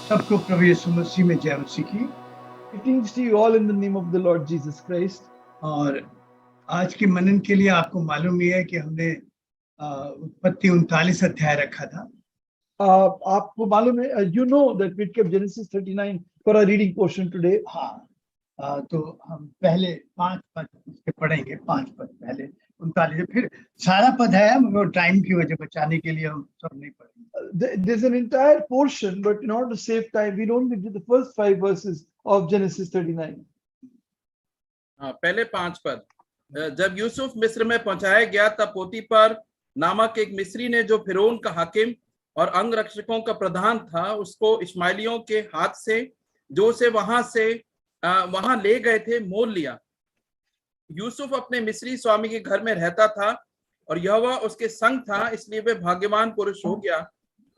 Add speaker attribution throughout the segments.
Speaker 1: सबको प्रभु यीशु मसीह में जय मसीह की।
Speaker 2: Greetings to you all in the name of the Lord Jesus Christ.
Speaker 1: और आज के मनन के लिए आपको मालूम ही है कि हमने उत्पत्ति 39 अध्याय रखा था।
Speaker 2: आपको मालूम है, you know that we kept Genesis 39 for our reading portion today.
Speaker 1: हाँ, तो हम पहले 5 पद उसके पढ़ेंगे, 5 पद पहले 39, फिर सारा पद है मगर टाइम की वजह बचाने के लिए हम सब नहीं पढ़ेंगे।
Speaker 2: There's an entire portion, but in order to save time, we'll only do the first 5 verses of Genesis 39.
Speaker 3: हाँ, पहले 5 पद। जब यूसुफ मिस्र में पहुंचाया गया तब पोतीफर नामक एक मिस्री ने, जो फिरौन का हाकिम और अंगरक्षकों का प्रधान था, उसको इश्माइलियों के हाथ से, जो उसे वहां ले गए थे, मोल लिया। यूसुफ अपने मिस्री स्वामी के घर में रहता था और यहोवा उसके संग था, इसलिए वे भाग्यवान पुरुष हो गया।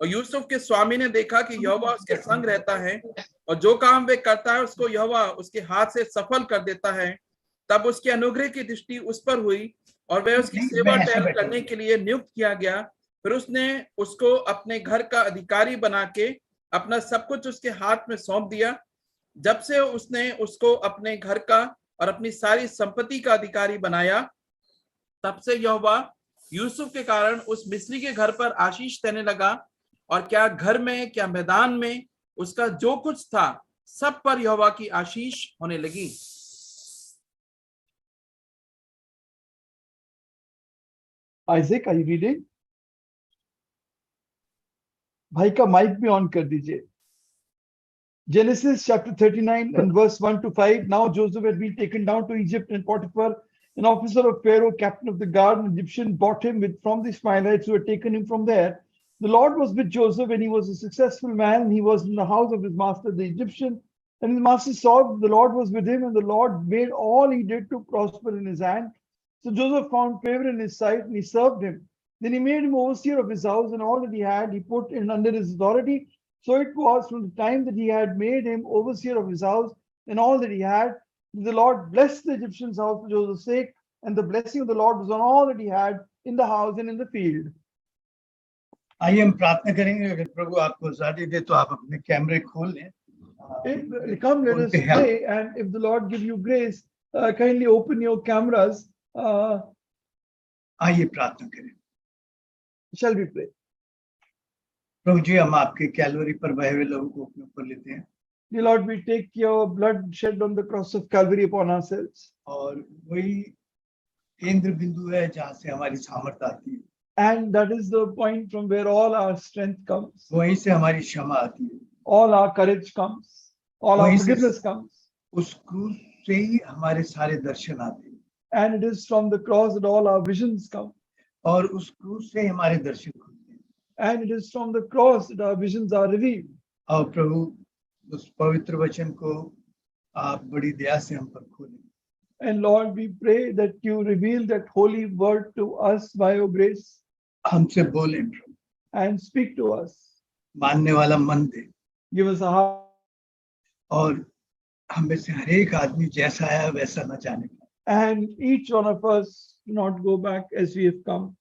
Speaker 3: और यूसुफ के स्वामी ने देखा कि यहोवा उसके संग रहता है और जो काम वे करता है उसको यहोवा उसके हाथ से सफल कर देता है। तब उसके अनुग्रह की दृष्टि उस पर हुई और वह उसकी सेवा टहल करने के लिए नियुक्त किया गया। फिर उसने उसको अपने घर का अधिकारी बना के अपना सब कुछ उसके हाथ में सौंप दिया। जब से उसने उसको अपने घर का और अपनी सारी संपत्ति का अधिकारी बनाया, तब से यहोवा यूसुफ के कारण उस मिस्री के घर पर आशीष देने लगा, और क्या घर में क्या मैदान में उसका जो कुछ था सब पर यहोवा की आशीष होने लगी।
Speaker 2: Isaac, are you reading? भाई का माइक भी ऑन कर दीजिए। Genesis chapter 39 and verse 1 to 5. Now Joseph had been taken down to Egypt, and Potiphar, an officer of Pharaoh, captain of the guard, an Egyptian, bought him from the Ishmaelites who had taken him from there. The Lord was with Joseph, and he was a successful man, and he was in the house of his master, the Egyptian. And his master saw that the Lord was with him, and the Lord made all he did to prosper in his hand. So Joseph found favor in his sight, and he served him. Then he made him overseer of his house, and all that he had he put in under his authority. So it was from the time that he had made him overseer of his house and all that he had, the Lord blessed the Egyptian's house for Joseph's sake, and the blessing of the Lord was on all that he had in the house and in the field.
Speaker 1: आइए हम प्रार्थना करेंगे। अगर प्रभु आपको आज़ादी दे तो आप अपने कैमरे खोल लें।
Speaker 2: Come, let us pray, and if the Lord give you grace, kindly open your cameras.
Speaker 1: आइए प्रार्थना करें।
Speaker 2: Shall we pray?
Speaker 1: प्रभु जी, हम आपके कैलवरी पर बहे हुए लोगों को अपने ऊपर लेते हैं।
Speaker 2: Dear Lord, we take your blood shed on the cross of Calvary upon ourselves.
Speaker 1: और वही केंद्र बिंदु है जहाँ से हमारी सामर्थ्य आती है।
Speaker 2: And that is the point from where all our strength comes.
Speaker 1: वहीं से हमारी क्षमा आती है।
Speaker 2: All our courage comes. All our forgiveness comes.
Speaker 1: उस क्रूस से ही हमारे सारे दर्शन आते हैं।
Speaker 2: And it is from the cross that all our visions come.
Speaker 1: और उस क्रूस से हमारे दर्शन खुलते हैं।
Speaker 2: And it is from the cross that our visions are revealed.
Speaker 1: और प्रभु, उस पवित्र वचन को आप बड़ी दया से हम पर खोलें।
Speaker 2: And Lord, we pray that you reveal that holy word to us by your grace.
Speaker 1: हमसे बोलें प्रभु।
Speaker 2: And speak to us.
Speaker 1: मानने वाला मन दे।
Speaker 2: Give us a heart.
Speaker 1: और हम में से हर एक आदमी जैसा है वैसा न जाने पाए।
Speaker 2: And each one of us not go back as we have come.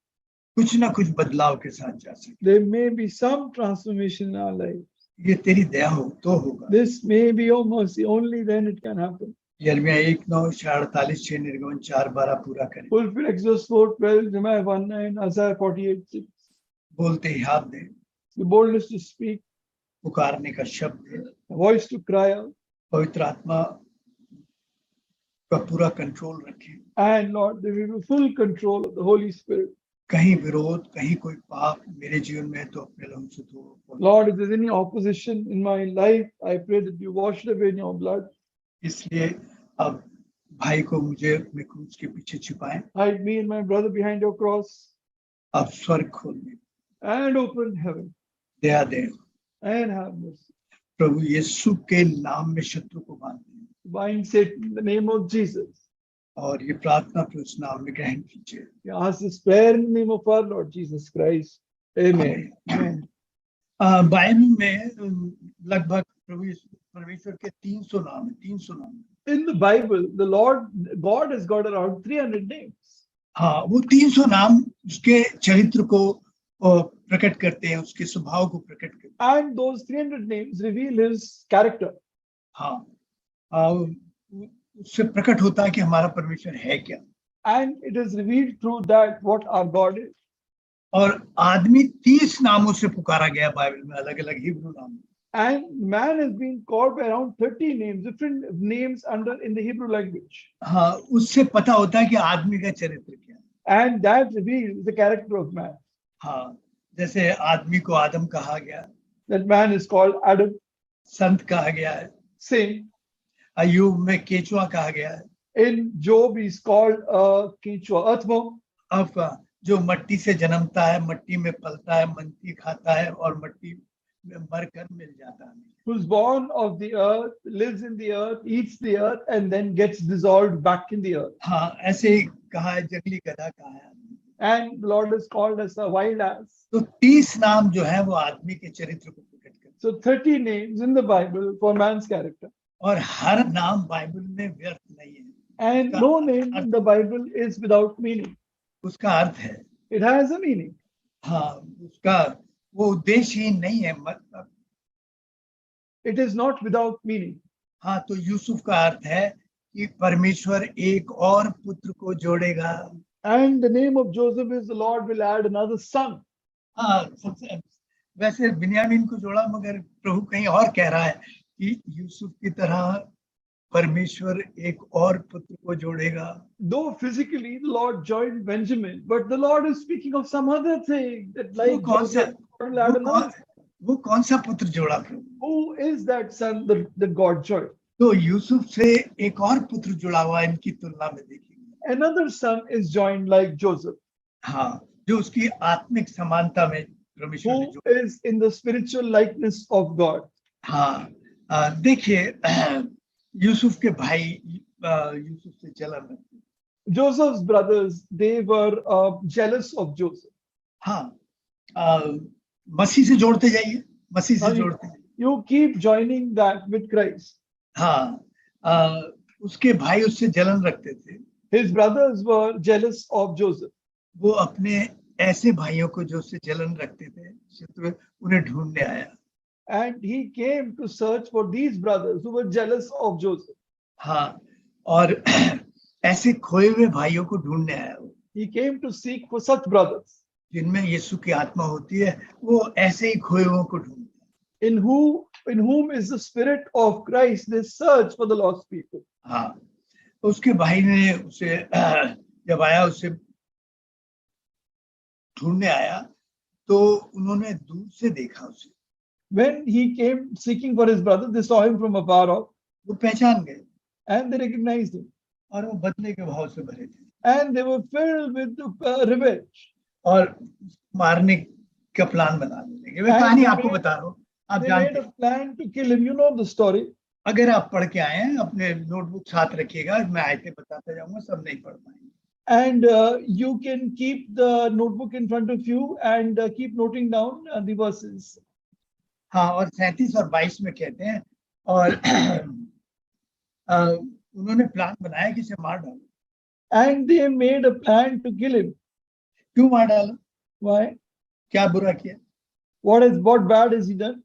Speaker 1: कुछ ना कुछ बदलाव के साथ जा सके।
Speaker 2: There may be some transformation in our lives.
Speaker 1: ये तेरी दया हो तो होगा।
Speaker 2: This may be your mercy. Only then it can happen.
Speaker 1: यिर्मयाह 1:9-48, निर्गमन 4:12 पूरा करें।
Speaker 2: Fulfill Exodus 4:12, Jeremiah 1:9, Isaiah 48:6.
Speaker 1: बोलते ही हाथ दे।
Speaker 2: The boldness to speak.
Speaker 1: पुकारने का शब्द दे।
Speaker 2: A voice to cry out.
Speaker 1: पवित्र आत्मा का पूरा कंट्रोल रखें।
Speaker 2: And Lord, there will be full control of the Holy Spirit.
Speaker 1: कहीं विरोध, कहीं कोई पाप मेरे जीवन में है तो अपने लहू से धो।
Speaker 2: Lord, if there's any opposition in my life, I pray that you wash it away in your blood.
Speaker 1: इसलिए अब भाई को मुझे अपने क्रूस के पीछे छिपाएं।
Speaker 2: Hide me and my brother behind your cross.
Speaker 1: अब स्वर्ग खोल दे।
Speaker 2: And open heaven.
Speaker 1: Daya they.
Speaker 2: And have mercy.
Speaker 1: प्रभु यीशु के नाम में शत्रु को बांध दे।
Speaker 2: Bind Satan in the name of Jesus.
Speaker 1: और ये प्रार्थना प्रभु उस नाम में ग्रहण कीजिए।
Speaker 2: We ask this prayer in the name of our Lord Jesus Christ. Amen. Amen.
Speaker 1: Bible में लगभग प्रभु परमेश्वर के 300 नाम है। 300 नाम।
Speaker 2: In the Bible, the Lord God has got around 300 names.
Speaker 1: हाँ, वो 300 नाम उसके चरित्र को प्रकट करते हैं, उसके स्वभाव को प्रकट करते हैं।
Speaker 2: And those 300 names reveal his character.
Speaker 1: हाँ, उससे प्रकट होता है कि हमारा परमेश्वर है क्या।
Speaker 2: And it is revealed through that what our God is.
Speaker 1: और आदमी 30 नामों से पुकारा गया बाइबल में, अलग अलग हिब्रू नाम।
Speaker 2: And man has been called by around 30 names, different names under in the Hebrew language.
Speaker 1: हाँ, उससे पता होता है कि आदमी का चरित्र क्या है।
Speaker 2: And that reveals the character of man.
Speaker 1: हाँ, जैसे आदमी को आदम कहा गया,
Speaker 2: That man is called Adam,
Speaker 1: संत कहा गया है,
Speaker 2: saint.
Speaker 1: अय्यूब में केचुआ कहा गया है।
Speaker 2: In Job he is called Kichwa, earthworm.
Speaker 1: अब जो मट्टी से जन्मता है, मट्टी में पलता है, मट्टी खाता है और मट्टी में मरकर मिल जाता है।
Speaker 2: Who's born of the earth, lives in the earth, eats the earth, and then gets dissolved back in the earth.
Speaker 1: हाँ, ऐसे ही कहा है, जंगली गधा कहा है।
Speaker 2: And the Lord is called as a wild ass.
Speaker 1: तो 30 नाम जो है वो आदमी के चरित्र को प्रकट करते हैं।
Speaker 2: So 30 names in the Bible for man's character.
Speaker 1: और हर नाम बाइबल में व्यर्थ नहीं है।
Speaker 2: And no name in the Bible is without meaning.
Speaker 1: उसका अर्थ है,
Speaker 2: It has a meaning.
Speaker 1: हाँ, उसका वो उद्देश्यहीन नहीं है, मतलब।
Speaker 2: It is not without meaning.
Speaker 1: हाँ, तो यूसुफ का अर्थ है कि परमेश्वर एक और पुत्र को जोड़ेगा।
Speaker 2: And the name of Joseph is the Lord will add another son.
Speaker 1: हाँ, सबसे वैसे बिन्यामीन को जोड़ा, मगर प्रभु कहीं और कह रहा है कि यूसुफ की तरह परमेश्वर एक और पुत्र को जोड़ेगा।
Speaker 2: Though physically the Lord joined Benjamin, but the Lord is speaking of some other thing that like Joseph will add another.
Speaker 1: वो कौन सा पुत्र जोड़ा प्रभु?
Speaker 2: Who is that son that God joined?
Speaker 1: तो यूसुफ से एक और पुत्र जुड़ा हुआ इनकी तुलना में देखेंगे।
Speaker 2: Another son is joined like Joseph.
Speaker 1: हाँ, जो उसकी आत्मिक समानता में परमेश्वर ने
Speaker 2: Who
Speaker 1: जोड़ा।
Speaker 2: is in the spiritual likeness of God.
Speaker 1: हाँ, देखिए यूसुफ के भाई यूसुफ से जलन रखते।
Speaker 2: Joseph's brothers, they were jealous of Joseph.
Speaker 1: हाँ, मसीह से जोड़ते जाइए, मसीह से जोड़ते जाइए।
Speaker 2: You keep joining that with Christ.
Speaker 1: हाँ, उसके भाई उससे जलन रखते थे।
Speaker 2: His brothers were jealous of Joseph.
Speaker 1: वो अपने ऐसे भाइयों को जो उससे जलन रखते थे, शत्रु, उन्हें ढूंढने आया।
Speaker 2: And he came to search for these brothers who were jealous of Joseph.
Speaker 1: हाँ, और ऐसे खोए हुए भाइयों को ढूंढने आया वो,
Speaker 2: He came to seek for such brothers
Speaker 1: जिनमें यीशु की आत्मा होती है। वो ऐसे ही खोए हुओं को ढूंढते हैं।
Speaker 2: in whom is the spirit of Christ. They search for the lost people.
Speaker 1: हाँ, उसके भाई ने उसे जब आया, उसे ढूंढने आया, तो उन्होंने दूर से देखा उसे।
Speaker 2: When he came seeking for his brother, they saw him from afar off
Speaker 1: वो पहचान गए
Speaker 2: and they recognized him.
Speaker 1: और वो बदले के भाव से भरे थे
Speaker 2: And they were filled with revenge.
Speaker 1: और मारने का प्लान बनाने लगे। मैं
Speaker 2: And
Speaker 1: कहानी
Speaker 2: they
Speaker 1: आपको
Speaker 2: made-
Speaker 1: बता रहा हूँ, आप
Speaker 2: They
Speaker 1: जानते
Speaker 2: made a
Speaker 1: हैं।
Speaker 2: plan to kill him. You know the story.
Speaker 1: अगर आप पढ़ के आए हैं, अपने नोटबुक साथ रखिएगा, मैं आयतें बताता जाऊंगा, सब नहीं पढ़ पाएंगे।
Speaker 2: And you can keep the notebook in front of you and keep noting down the verses.
Speaker 1: हाँ, और 37 और 22 में कहते हैं, और उन्होंने प्लान बनाया कि इसे मार डालो।
Speaker 2: And they made a plan to kill him.
Speaker 1: क्यों मार डालो?
Speaker 2: Why?
Speaker 1: क्या बुरा किया?
Speaker 2: What bad has he done?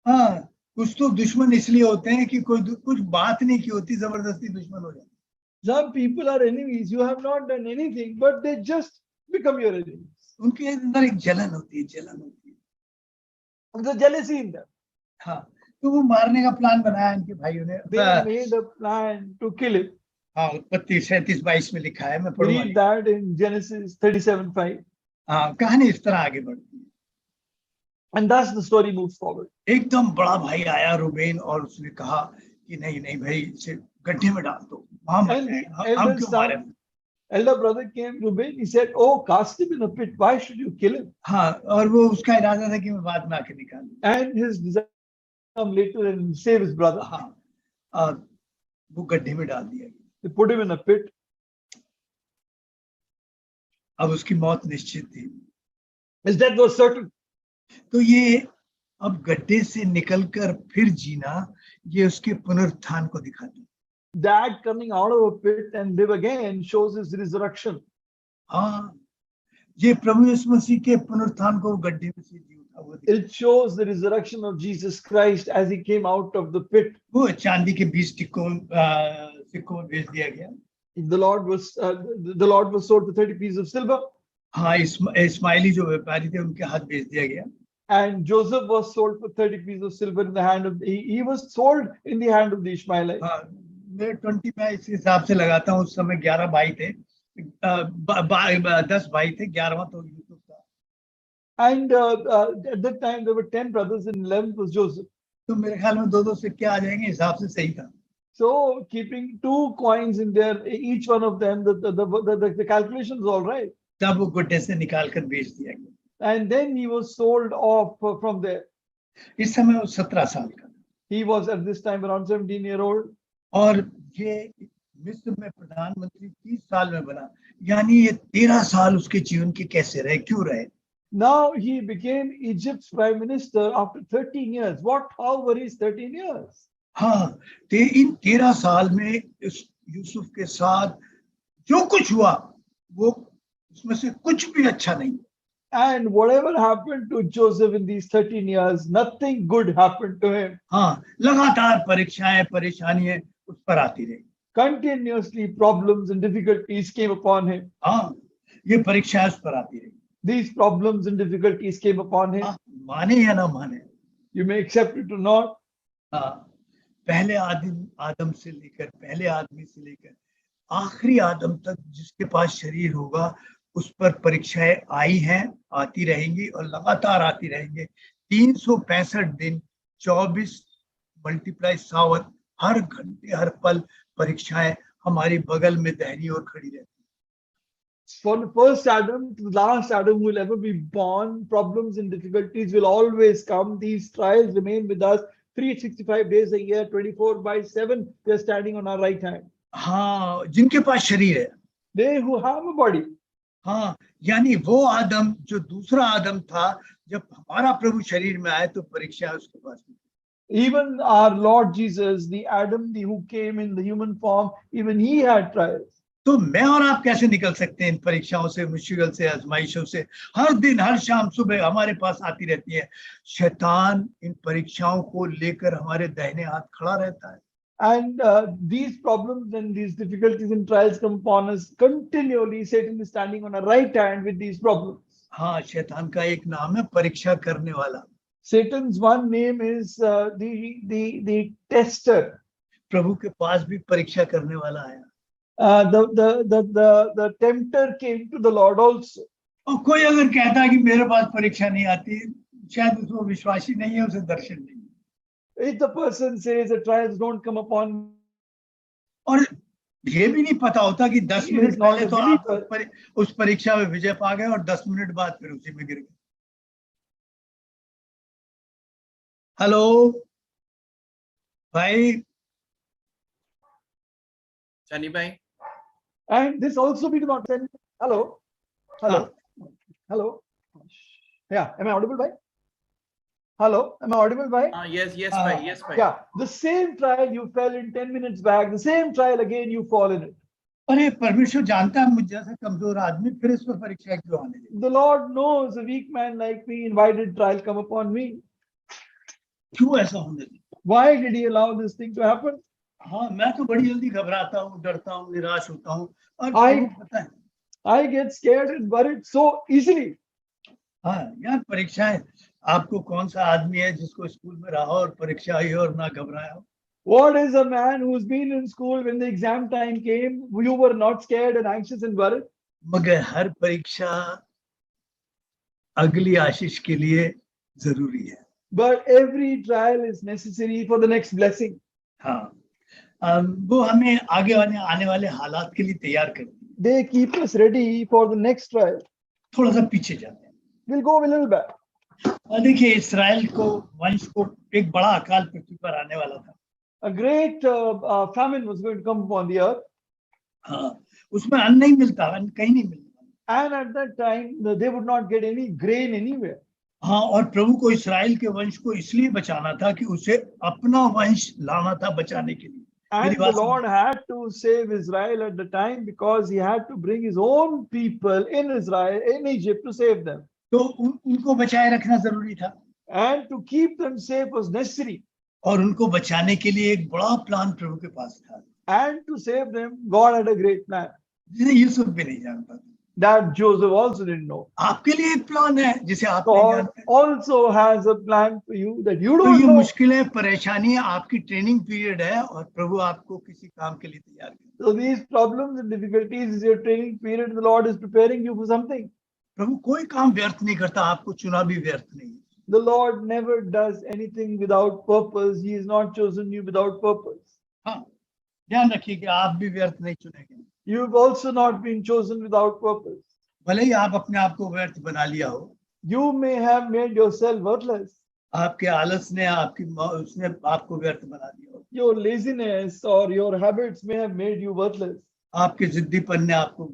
Speaker 1: हाँ, कुछ तो दुश्मन इसलिए होते हैं कि कुछ बात नहीं की होती, जबरदस्ती दुश्मन हो जाते।
Speaker 2: Some people are enemies. You have not done anything, but they just become your enemies.
Speaker 1: उनके अंदर एक जलन होती है, जलन होती है।
Speaker 2: The jealousy in them.
Speaker 1: हाँ, तो वो मारने का प्लान बनाया इनके भाइयों ने।
Speaker 2: They made a plan to kill him.
Speaker 1: हाँ, उत्पत्ति 37-22 में लिखा है, मैं पढ़ूंगा।
Speaker 2: Read that in Genesis 37:5.
Speaker 1: हाँ, कहानी इस तरह आगे बढ़ती है।
Speaker 2: And thus the story moves forward.
Speaker 1: एकदम बड़ा भाई आया रूबेन, और उसने कहा कि नहीं नहीं भाई, इसे गड्ढे में डाल दो, वहां मर
Speaker 2: And
Speaker 1: जाएगा,
Speaker 2: the
Speaker 1: हम
Speaker 2: elder
Speaker 1: क्यों मारे?
Speaker 2: son, elder brother came, Reuben. He said, "Oh, cast him in a pit. Why should you kill him?"
Speaker 1: हाँ, और वो उसका इरादा था कि मैं बाद में आके निकालूं।
Speaker 2: And his desire to come later and save his brother.
Speaker 1: हाँ, वो गड्ढे में डाल दिया गया।
Speaker 2: They put him in a pit.
Speaker 1: अब उसकी मौत निश्चित थी।
Speaker 2: His death was certain.
Speaker 1: तो ये अब गड्ढे से निकलकर फिर जीना, ये उसके पुनरुत्थान को दिखाता है।
Speaker 2: That coming out of a pit and live again shows his resurrection.
Speaker 1: हाँ, ये प्रभु यीशु मसीह के पुनरुत्थान को गड्ढे में से जी उठा हुआ दिखा।
Speaker 2: It shows the resurrection of Jesus Christ as he came out of the pit.
Speaker 1: वो चांदी के 20 सिक्कों में बेच दिया गया।
Speaker 2: The Lord was sold for 30 pieces of silver,
Speaker 1: हाँ, इस्माइली जो व्यापारी थे उनके हाथ बेच दिया गया।
Speaker 2: and Joseph was sold for 30 pieces of silver in the hand of he was sold in the hand of the Ishmaelites.
Speaker 1: हाँ, मैं 20 में इस हिसाब से लगाता हूँ। उस समय 11 भाई थे, 10 भाई थे, 11वां तो यूसुफ था।
Speaker 2: And at that time there were 10 brothers and 11th was Joseph.
Speaker 1: तो मेरे ख्याल में 2-2 सिक्के आ जाएंगे, हिसाब से सही था।
Speaker 2: So keeping 2 coins in there, each one of them, the calculation is all right.
Speaker 1: तब वो गुड्डे से निकाल कर बेच दिया गया।
Speaker 2: And then he was sold off from there.
Speaker 1: इस समय वो 17 साल का था।
Speaker 2: He was at this time around 17-year-old.
Speaker 1: और ये मिस्र में प्रधानमंत्री 30 साल में बना, यानी ये 13 साल उसके जीवन के कैसे रहे, क्यों रहे?
Speaker 2: Now he became Egypt's prime minister after 13 years. How were his 13 years?
Speaker 1: हाँ, इन 13 साल में यूसुफ के साथ जो कुछ हुआ वो उसमें से कुछ भी अच्छा नहीं।
Speaker 2: And whatever happened to Joseph in these 13 years, nothing good happened to him.
Speaker 1: हाँ, लगातार परीक्षाएं परेशानियां उस पर आती रही।
Speaker 2: Continuously problems and difficulties came upon him.
Speaker 1: हाँ, ये परीक्षाएं उस पर आती रही।
Speaker 2: These problems and difficulties came upon him.
Speaker 1: हाँ, माने या ना माने,
Speaker 2: You may accept it or not.
Speaker 1: हाँ, पहले आदम से लेकर, पहले आदमी से लेकर आखिरी आदम तक जिसके पास शरीर होगा उस पर परीक्षाएं आई हैं, आती रहेंगी और लगातार आती रहेंगे। 365 दिन 24 × 7 हर घंटे हर पल परीक्षाएं हमारी बगल में दाहिनी ओर खड़ी रहती।
Speaker 2: For the first Adam to the last Adam who will ever be born, problems and difficulties will always come. These trials remain with us 365 days a year, 24/7. They are standing on our right hand.
Speaker 1: हाँ, जिनके पास शरीर है।
Speaker 2: They who have a body.
Speaker 1: हाँ, यानी वो आदम जो दूसरा आदम था, जब हमारा प्रभु शरीर में आए तो परीक्षा उसके पास में।
Speaker 2: Even our Lord Jesus, the Adam who came in the human form, even he had trials.
Speaker 1: तो मैं और आप कैसे निकल सकते हैं इन परीक्षाओं से, मुश्किल से, आजमाइशों से? हर दिन हर शाम सुबह हमारे पास आती रहती है। शैतान इन परीक्षाओं को लेकर हमारे दाहिने हाथ खड़ा रहता है।
Speaker 2: And these problems and these difficulties and trials come upon us continually. Satan is standing on our right hand with these problems.
Speaker 1: हाँ, शैतान का एक नाम है परीक्षा करने वाला।
Speaker 2: Satan's one name is the tester.
Speaker 1: प्रभु के पास भी परीक्षा करने वाला आया।
Speaker 2: The tempter came to the Lord also.
Speaker 1: और कोई अगर कहता है कि मेरे पास परीक्षा नहीं आती, शायद उसको विश्वासी नहीं है, उसे दर्शन नहीं है।
Speaker 2: If the person says the trials don't come upon,
Speaker 1: और ये भी नहीं पता होता कि 10 मिनट पहले तो आप उस परीक्षा में विजय पा गए और 10 मिनट बाद फिर उसी में गिर गए। हेलो भाई,
Speaker 3: शनि भाई,
Speaker 2: and this also be not said. Hello. Yeah, am I audible, bhai? Hello, am I audible, bhai?
Speaker 3: yes bhai, yes bhai.
Speaker 2: Yeah, the same trial you fell in 10 minutes back, the same trial again you fall in it.
Speaker 1: अरे परमेश्वर जानता है मुझ जैसा कमजोर आदमी फिर इस पर परीक्षा क्यों आने देगा?
Speaker 2: The Lord knows a weak man like me, why did trial come upon me?
Speaker 1: क्यों ऐसा होने देगा?
Speaker 2: Why did he allow this thing to happen?
Speaker 1: हाँ, मैं तो बड़ी जल्दी घबराता हूँ, डरता हूँ, निराश होता हूँ, और पता है
Speaker 2: I get scared and worried so easily.
Speaker 1: हाँ यार, परीक्षाएं, आपको कौन सा आदमी है जिसको स्कूल में रहा और परीक्षा आई और ना घबराया हो?
Speaker 2: What is a man who's been in school when the exam time came, you were not scared and anxious and worried?
Speaker 1: मगर हर परीक्षा अगली आशीष के लिए जरूरी है।
Speaker 2: But every trial is necessary for the next blessing.
Speaker 1: हाँ, वो हमें आगे आने वाले हालात के लिए तैयार करती है।
Speaker 2: They keep us ready for the next trial.
Speaker 1: थोड़ा सा पीछे जाते हैं।
Speaker 2: We'll go a little back.
Speaker 1: देखिए, इस्राएल को वंश को एक बड़ा अकाल पृथ्वी पर आने वाला था।
Speaker 2: A great famine was going to come upon the earth.
Speaker 1: हाँ, उसमें अन्न नहीं मिलता, अन्न कहीं नहीं मिलता।
Speaker 2: And at that time, they would not get any grain anywhere.
Speaker 1: हाँ, और प्रभु को इस्राएल के वंश को इसलिए बचाना था कि उसे अपना वंश लाना था बचाने के लिए।
Speaker 2: And the Lord had to save Israel at the time because he had to bring his own people in Israel, in Egypt, to save them.
Speaker 1: तो उनको बचाए रखना जरूरी था,
Speaker 2: And to keep them safe was necessary.
Speaker 1: और उनको बचाने के लिए एक बड़ा प्लान प्रभु के पास था,
Speaker 2: And to save them, God had a great plan
Speaker 1: जिसे यूसुफ भी नहीं जानता था।
Speaker 2: that Joseph also didn't know.
Speaker 1: आपके लिए एक प्लान है जिसे आप नहीं
Speaker 2: God
Speaker 1: जानते।
Speaker 2: also has a plan for you that you
Speaker 1: तो
Speaker 2: don't
Speaker 1: ये
Speaker 2: know.
Speaker 1: मुश्किलें, परेशानियां आपकी ट्रेनिंग पीरियड है, और प्रभु आपको किसी काम के लिए तैयार करता है।
Speaker 2: So these problems and difficulties is your training period. The Lord is preparing you for something.
Speaker 1: प्रभु कोई काम व्यर्थ नहीं करता, आपको चुना भी व्यर्थ नहीं।
Speaker 2: The Lord never does anything without purpose. He has not chosen you without purpose.
Speaker 1: हाँ, ध्यान रखिए कि आप भी व्यर्थ नहीं चुने गए।
Speaker 2: You've also not been chosen without purpose.
Speaker 1: भले ही आप अपने आप को व्यर्थ बना लिया हो,
Speaker 2: You may have made yourself worthless.
Speaker 1: आपके आलस ने उसने आपको व्यर्थ बना दिया हो,
Speaker 2: Your laziness or your habits may have made you worthless.
Speaker 1: आपके जिद्दीपन ने आपको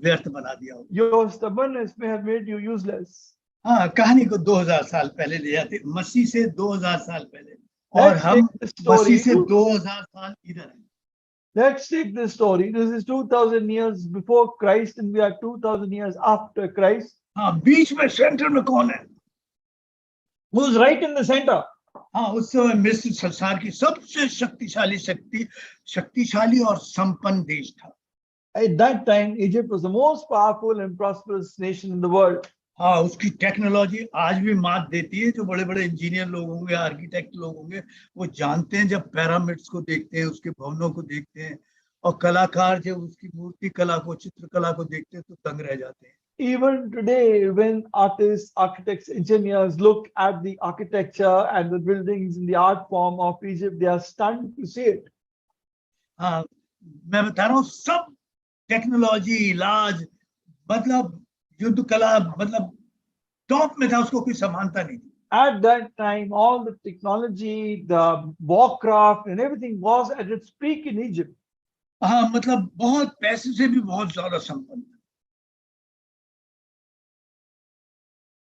Speaker 1: व्यर्थ बना दिया हो।
Speaker 2: Your stubbornness may have made you useless.
Speaker 1: हाँ, कहानी को 2000 साल पहले ले जाते, मसीह से 2000 साल पहले, और
Speaker 2: Let's
Speaker 1: हम
Speaker 2: take the story
Speaker 1: मसीह से
Speaker 2: to-
Speaker 1: 2000 साल इधर हैं।
Speaker 2: Let's take this story. This is 2000 years before Christ and we are 2000 years after Christ.
Speaker 1: हाँ, बीच में सेंटर में कौन है?
Speaker 2: Who's right in the center?
Speaker 1: हाँ, उस समय मिस्र संसार की सबसे शक्तिशाली और संपन्न देश था।
Speaker 2: At that time, Egypt was the most powerful and prosperous nation in the world.
Speaker 1: हाँ, उसकी टेक्नोलॉजी आज भी मात देती है। जो बड़े बड़े इंजीनियर लोग होंगे, आर्किटेक्ट लोग होंगे, वो जानते हैं, जब पिरामिड्स को देखते हैं, उसके भवनों को देखते हैं, और कलाकार जब उसकी मूर्ति कला को, चित्रकला को देखते हैं, तो दंग रह जाते हैं।
Speaker 2: Even today, when artists, architects, engineers look at the architecture and the buildings in the art form of Egypt, they are stunned to see it.
Speaker 1: हाँ, मैं बता रहा हूँ, सब टेक्नोलॉजी, इलाज, मतलब युद्ध कला, मतलब टॉप में था, उसको कोई समानता नहीं थी।
Speaker 2: At that time, all the technology, the warcraft and everything was at its peak in Egypt.
Speaker 1: हाँ, मतलब बहुत पैसे से भी बहुत ज्यादा संपन्न।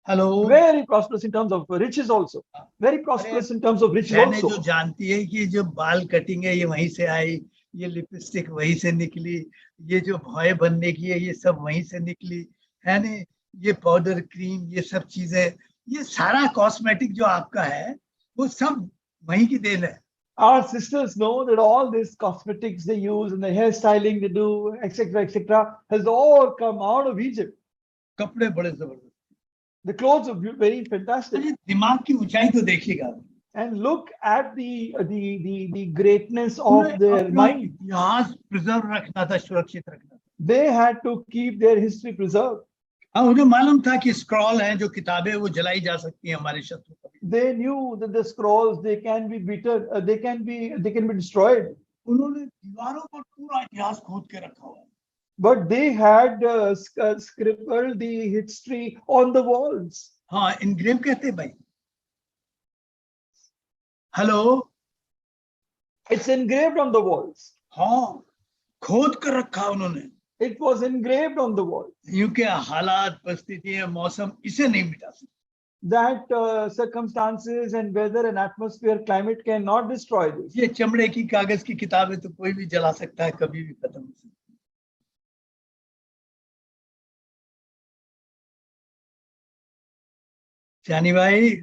Speaker 1: Hello,
Speaker 2: Very prosperous in terms of riches also. Very prosperous in terms of riches
Speaker 1: मैंने
Speaker 2: also.
Speaker 1: जो जानती है कि जो बाल कटिंग है ये वहीं से आई, ये लिपस्टिक वहीं से निकली, ये जो भौएं बनने की है ये सब वहीं से निकली है ने, ये पाउडर, क्रीम, ये सब चीजें, ये सारा कॉस्मेटिक जो आपका है वो सब वहीं की देन है।
Speaker 2: Our sisters know that all these cosmetics they use and the hairstyling they do, etc., has all come out of Egypt.
Speaker 1: कपड़े बड़े जबरदस्त,
Speaker 2: The clothes are very fantastic.
Speaker 1: अरे दिमाग की ऊंचाई तो देखिएगा,
Speaker 2: And look at the greatness of their
Speaker 1: अपना
Speaker 2: mind.
Speaker 1: इतिहास प्रिजर्व रखना था, सुरक्षित रखना था।
Speaker 2: They had to keep their history preserved.
Speaker 1: हाँ, उन्हें मालूम था कि स्क्रॉल हैं, जो किताबें, वो जलाई जा सकती हैं हमारे शत्रु को।
Speaker 2: They knew that the scrolls they can be beaten, they can be destroyed.
Speaker 1: उन्होंने दीवारों पर पूरा इतिहास खोद के रखा हुआ है।
Speaker 2: But they had scribbled the history on the walls.
Speaker 1: हाँ, इनग्रेव कहते हैं भाई। Hello,
Speaker 2: It's engraved on the walls.
Speaker 1: हाँ, खोद कर रखा उन्होंने।
Speaker 2: It was engraved on the wall.
Speaker 1: यूं के हालात, परिस्थितियां, मौसम इसे नहीं मिटा सकते।
Speaker 2: That circumstances and weather and atmosphere, climate cannot destroy this.
Speaker 1: ये चमड़े की कागज की किताबें तो कोई भी जला सकता है, कभी भी खत्म हो सकती है। जानी भाई,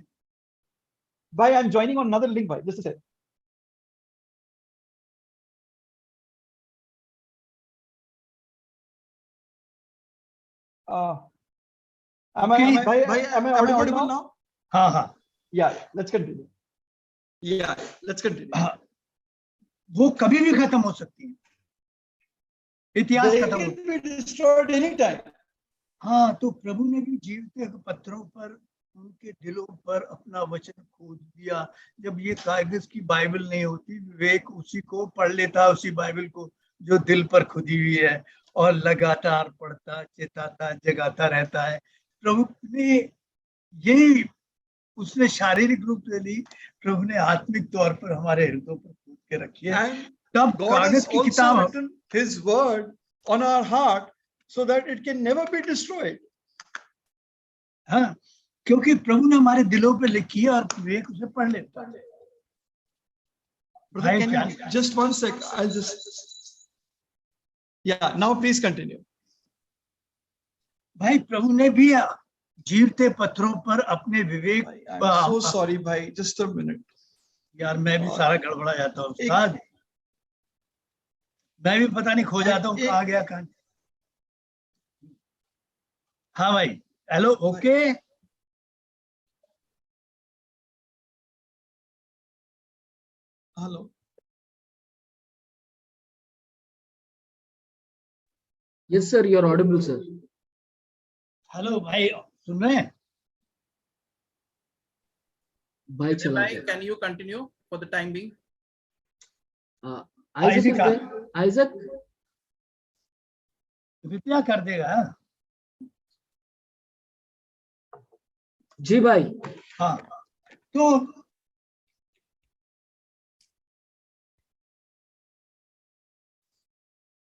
Speaker 2: Bhai, I'm joining on another link, bhai. Just a sec. Am I audible now?
Speaker 1: हाँ हाँ,
Speaker 2: Yeah, let's continue. Yeah, let's continue.
Speaker 1: हाँ, वो कभी भी खत्म हो सकती है, इतिहास
Speaker 2: They
Speaker 1: खत्म हो।
Speaker 2: can be destroyed anytime.
Speaker 1: हाँ, तो प्रभु ने भी जीवते पत्थरों पर, उनके दिलों पर अपना वचन खोद दिया। जब ये कागज की बाइबल नहीं होती, विवेक उसी को पढ़ लेता, उसी बाइबल को जो दिल पर खुदी हुई है, और लगातार पढ़ता, चेताता, जगाता रहता है। प्रभु ने यही, उसने शारीरिक रूप से ली, प्रभु ने आत्मिक तौर पर हमारे हृदयों पर खोद के रखी है। तब कागज की किताब,
Speaker 2: written His word on our heart so that it can never be destroyed.
Speaker 1: हाँ, क्योंकि प्रभु ने हमारे दिलों पे लिखी है और विवेक उसे पढ़ लेता है।
Speaker 2: Brother, can you just 1 sec? I'll just. Yeah, now please continue.
Speaker 1: भाई प्रभु ने भी जीवते पत्थरों पर अपने विवेक
Speaker 2: I'm so sorry, भाई. Just a minute.
Speaker 1: यार मैं भी सारा गड़बड़ा जाता हूँ उस्ताद, मैं भी पता नहीं खो जाता हूँ कहाँ गया कहाँ। हाँ भाई, hello, okay.
Speaker 2: Hello.
Speaker 4: Yes, sir. You're audible, sir.
Speaker 1: Hello भाई, सुन रहे हैं?
Speaker 4: भाई चला
Speaker 3: Bhai,
Speaker 4: गया।
Speaker 3: can you continue for the time being?
Speaker 4: Isaac is there? Isaac?
Speaker 1: रित्या कर देगा।
Speaker 4: जी भाई।
Speaker 1: हाँ, तो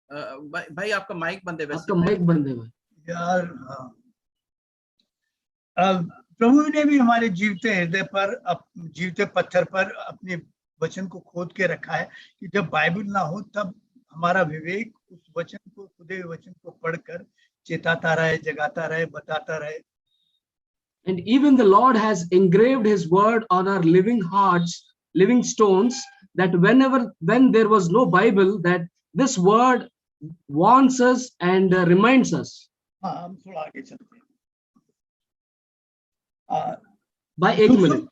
Speaker 3: भाई आपका माइक बंद है वैसे।
Speaker 4: आपका माइक बंद है भाई।
Speaker 1: यार प्रभु ने भी हमारे जीवते हृदय पर, जीवते पत्थर पर अपने वचन को खोद के रखा है कि जब बाइबल ना हो तब हमारा विवेक उस वचन को, खुदे हुए वचन को पढ़कर चेताता रहे, जगाता रहे, बताता रहे।
Speaker 4: And even the Lord has engraved His word on our living hearts, living stones, that when there was no Bible, that this word warns us and reminds us.
Speaker 1: हाँ, हम थोड़ा आगे चलते हैं।
Speaker 4: भाई एक मिनट।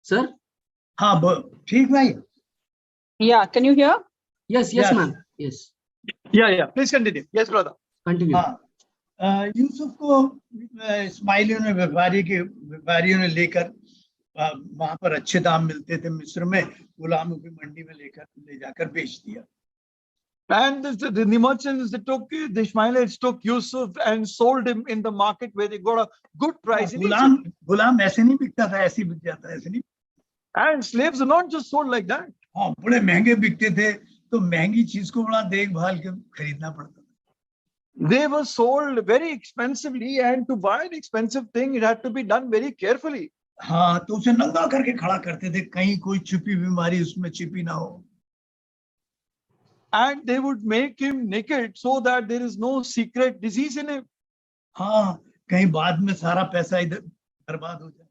Speaker 4: सर?
Speaker 1: हाँ, ठीक भाई।
Speaker 5: Yeah, can you hear?
Speaker 4: Yes,
Speaker 1: Yes.
Speaker 4: ma'am. Yes.
Speaker 2: Yeah. Please continue. Yes, brother.
Speaker 4: Continue.
Speaker 1: हाँ, यूसुफ को इस्माइलियों ने, व्यापारियों ने लेकर वहां पर अच्छे दाम मिलते थे मिस्र में, गुलामों की मंडी में ले जाकर बेच दिया।
Speaker 2: And the merchants, the Ishmaelites took Yusuf and sold him in the market where they got a good price.
Speaker 1: गुलाम ऐसे नहीं बिकता था, ऐसे ही बिक जाता है, ऐसे नहीं।
Speaker 2: And slaves are not just sold like that.
Speaker 1: हाँ, बड़े महंगे बिकते थे, तो महंगी चीज को बड़ा देखभाल के खरीदना पड़ता था।
Speaker 2: They were sold very expensively, and to buy an expensive thing, it had to be done very carefully.
Speaker 1: हाँ, तो उसे नंगा करके खड़ा करते थे, कहीं कोई छुपी बीमारी उसमें छिपी ना हो।
Speaker 2: And they would make him naked so that there is no secret disease in him.
Speaker 1: हाँ, कहीं बाद में सारा पैसा इधर बर्बाद हो जाए।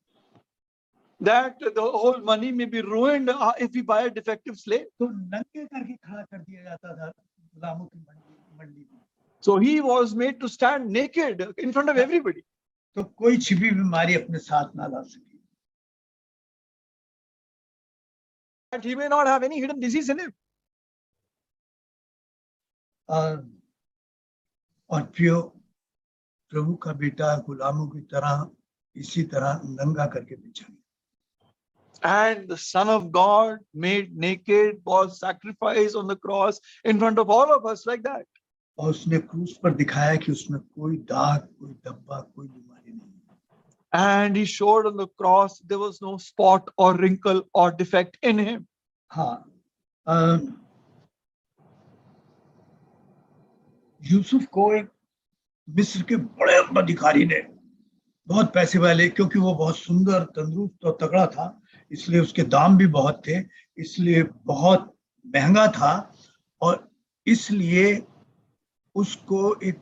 Speaker 2: That the whole money may be ruined if we buy a defective slave.
Speaker 1: तो नंगे करके खड़ा कर दिया जाता था गुलामों की मंडी में।
Speaker 2: So he was made to stand naked in front of everybody.
Speaker 1: तो कोई छिपी बीमारी अपने साथ ना ला सके।
Speaker 2: And he may not have any hidden disease in him.
Speaker 1: और प्रभु का बेटा गुलामों की तरह इसी तरह नंगा करके बेचा गया।
Speaker 2: And the Son of God, made naked, was sacrificed on the cross in front of all of us like that.
Speaker 1: और उसने क्रूस पर दिखाया कि उसमें कोई दाग, कोई धब्बा, कोई बीमारी नहीं।
Speaker 2: And he showed on the cross there was no spot or wrinkle or defect in him.
Speaker 1: हाँ, यूसुफ को एक मिस्र के बड़े अधिकारी ने, बहुत पैसे वाले, क्योंकि वो बहुत सुंदर, तंदुरुस्त और तगड़ा था, इसलिए उसके दाम भी बहुत थे, इसलिए बहुत महंगा था, और इसलिए उसको एक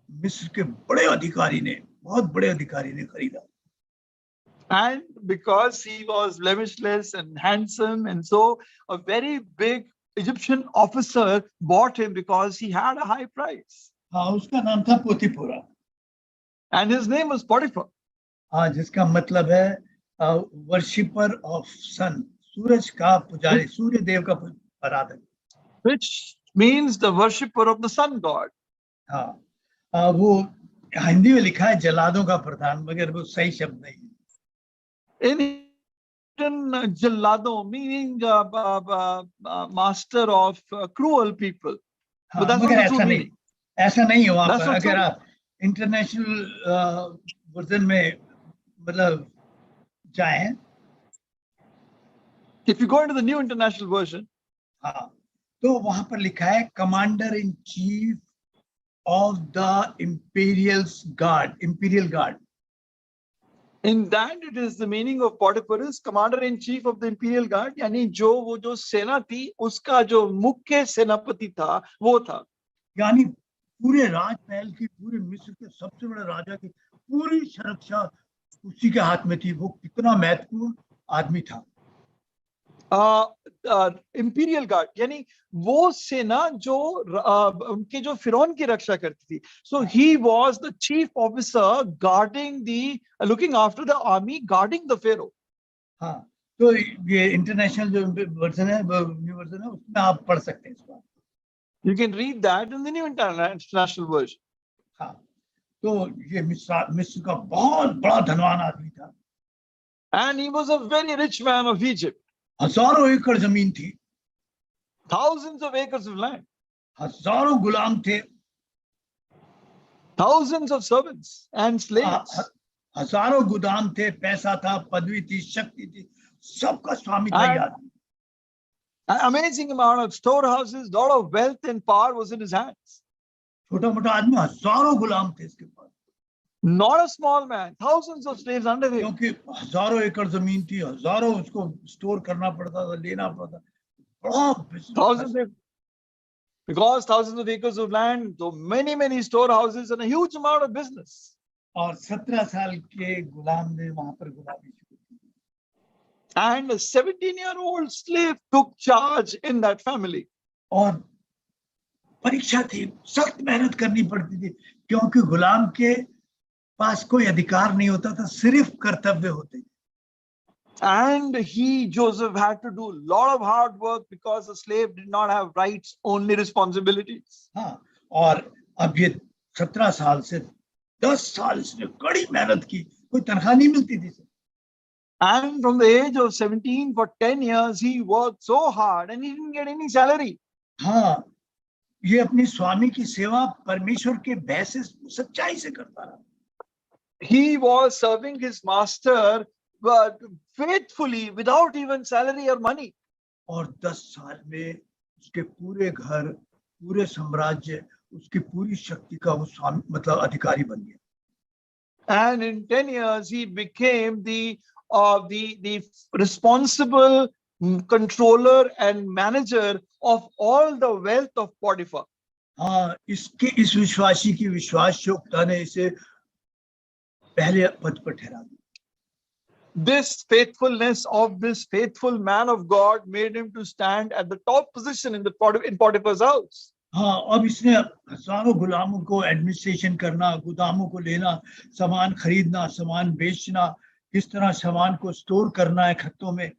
Speaker 1: मिस्र के बड़े अधिकारी ने, बहुत बड़े अधिकारी ने खरीदा।
Speaker 2: And because he was blemishless and handsome, and so a very big Egyptian officer bought him because he had a high price.
Speaker 1: हाँ, उसका नाम था पोतीपोरा।
Speaker 2: And his name was Potiphar.
Speaker 1: हाँ, जिसका मतलब है वर्शिपर ऑफ सन, सूरज का पुजारी, सूर्य देव का आराधक।
Speaker 2: Which means the worshipper of the sun god.
Speaker 1: हाँ, वो हिंदी में लिखा है जल्लादों का प्रधान, मगर वो सही शब्द नहीं है।
Speaker 2: In Jallado, meaning master of cruel people.
Speaker 1: हाँ,
Speaker 2: But that's
Speaker 1: मगर
Speaker 2: not the true meaning.
Speaker 1: ऐसा नहीं है वहां
Speaker 2: That's
Speaker 1: पर।
Speaker 2: not
Speaker 1: अगर
Speaker 2: true.
Speaker 1: आप इंटरनेशनल वर्जन में मतलब जाएं,
Speaker 2: If you go into the New International Version,
Speaker 1: हाँ, तो वहां पर लिखा है commander in chief of the imperial guard.
Speaker 2: In that it is the meaning of Potiphar is commander-in-chief of the imperial guard, यानी वो जो सेना थी उसका जो मुख्य सेनापति था वो था.
Speaker 1: यानी पूरे राजमहल की, पूरे मिस्र के सबसे बड़े राजा की पूरी सुरक्षा उसी के हाथ में थी. वो कितना महत्वपूर्ण आदमी था.
Speaker 2: इंपीरियल गार्ड यानी वो सेना जो उनके जो फिरौन की रक्षा करती थी. So he was the chief officer guarding the looking after the army, guarding the Pharaoh.
Speaker 1: हाँ, तो ये इंटरनेशनल जो वर्जन है, न्यू वर्जन है, उसमें आप पढ़ सकते हैं इसको.
Speaker 2: You can read that in the New International Version.
Speaker 1: हाँ, तो ये मिस्र का बहुत बड़ा धनवान आदमी था.
Speaker 2: And he was a very rich man of Egypt.
Speaker 1: हजारों एकड़ जमीन थी.
Speaker 2: Thousands of acres of land.
Speaker 1: हजारों गुलाम थे.
Speaker 2: Thousands of servants and slaves.
Speaker 1: हजारों गुदाम थे. पैसा था, पदवी थी, शक्ति थी, सबका स्वामी था ये आदमी.
Speaker 2: An amazing amount of storehouses, lot of wealth and power was in his hands.
Speaker 1: छोटा मोटा आदमी, हजारों गुलाम थे इसके पास.
Speaker 2: Not a small man, thousands of slaves under him.
Speaker 1: क्योंकि हजारों एकड़ जमीन थी, हजारों उसको स्टोर करना पड़ता था, लेना पड़ता.
Speaker 2: Because thousands of acres of land, so many storehouses and a huge amount of business.
Speaker 1: और 17 साल के गुलाम ने वहां पर गुलामी शुरू की.
Speaker 2: And a 17-year-old slave took charge in that family.
Speaker 1: और परीक्षा थी, सख्त मेहनत करनी पड़ती थी, क्योंकि गुलाम के पास कोई अधिकार नहीं होता था, सिर्फ कर्तव्य होते थे.
Speaker 2: And Joseph had to do a lot of hard work because the slave did not have rights, only responsibilities.
Speaker 1: हाँ, और अब ये 17 साल से 10 साल इसने कड़ी मेहनत की, कोई तनख्वाह नहीं मिलती थी.
Speaker 2: And from the age of 17 for 10 years, he worked so hard and he didn't get any salary.
Speaker 1: हाँ, ये अपनी स्वामी की सेवा परमेश्वर के भय से, सच्चाई से करता रहा.
Speaker 2: He was serving his master but faithfully without even salary or money.
Speaker 1: और 10 साल में उसके पूरे घर, पूरे साम्राज्य, उसकी पूरी शक्ति का वो स्वामी मतलब अधिकारी बन गया.
Speaker 2: And in 10 years he became the responsible controller and manager of all the wealth of Potiphar.
Speaker 1: हाँ, इस विश्वासी की विश्वास योग्यता ने इसे पहले पद पर ठहरा दिया.
Speaker 2: This faithfulness of this faithful man of God made him to stand at the top position in Potiphar's house.
Speaker 1: हाँ, अब इसने हजारों गुलामों को एडमिनिस्ट्रेशन करना, गुदामों को लेना, सामान खरीदना, सामान बेचना, किस तरह सामान को स्टोर करना है खत्तों में,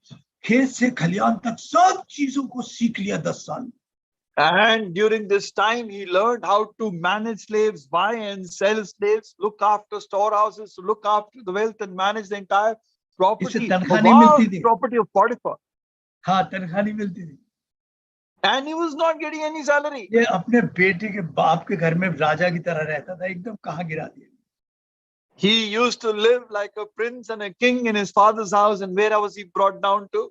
Speaker 1: खेत से खलियान तक सब चीजों को सीख लिया 10 साल.
Speaker 2: And during this time, he learned how to manage slaves, buy and sell slaves, look after storehouses, look after the wealth and manage the entire property, property of Potiphar.
Speaker 1: हाँ, तनख्वाह नहीं मिलती थी.
Speaker 2: And he was not getting any salary.
Speaker 1: ये अपने बेटे के बाप के घर में राजा की तरह रहता था, एकदम कहाँ गिरा दिया.
Speaker 2: He used to live like a prince and a king in his father's house, and where was he brought down to?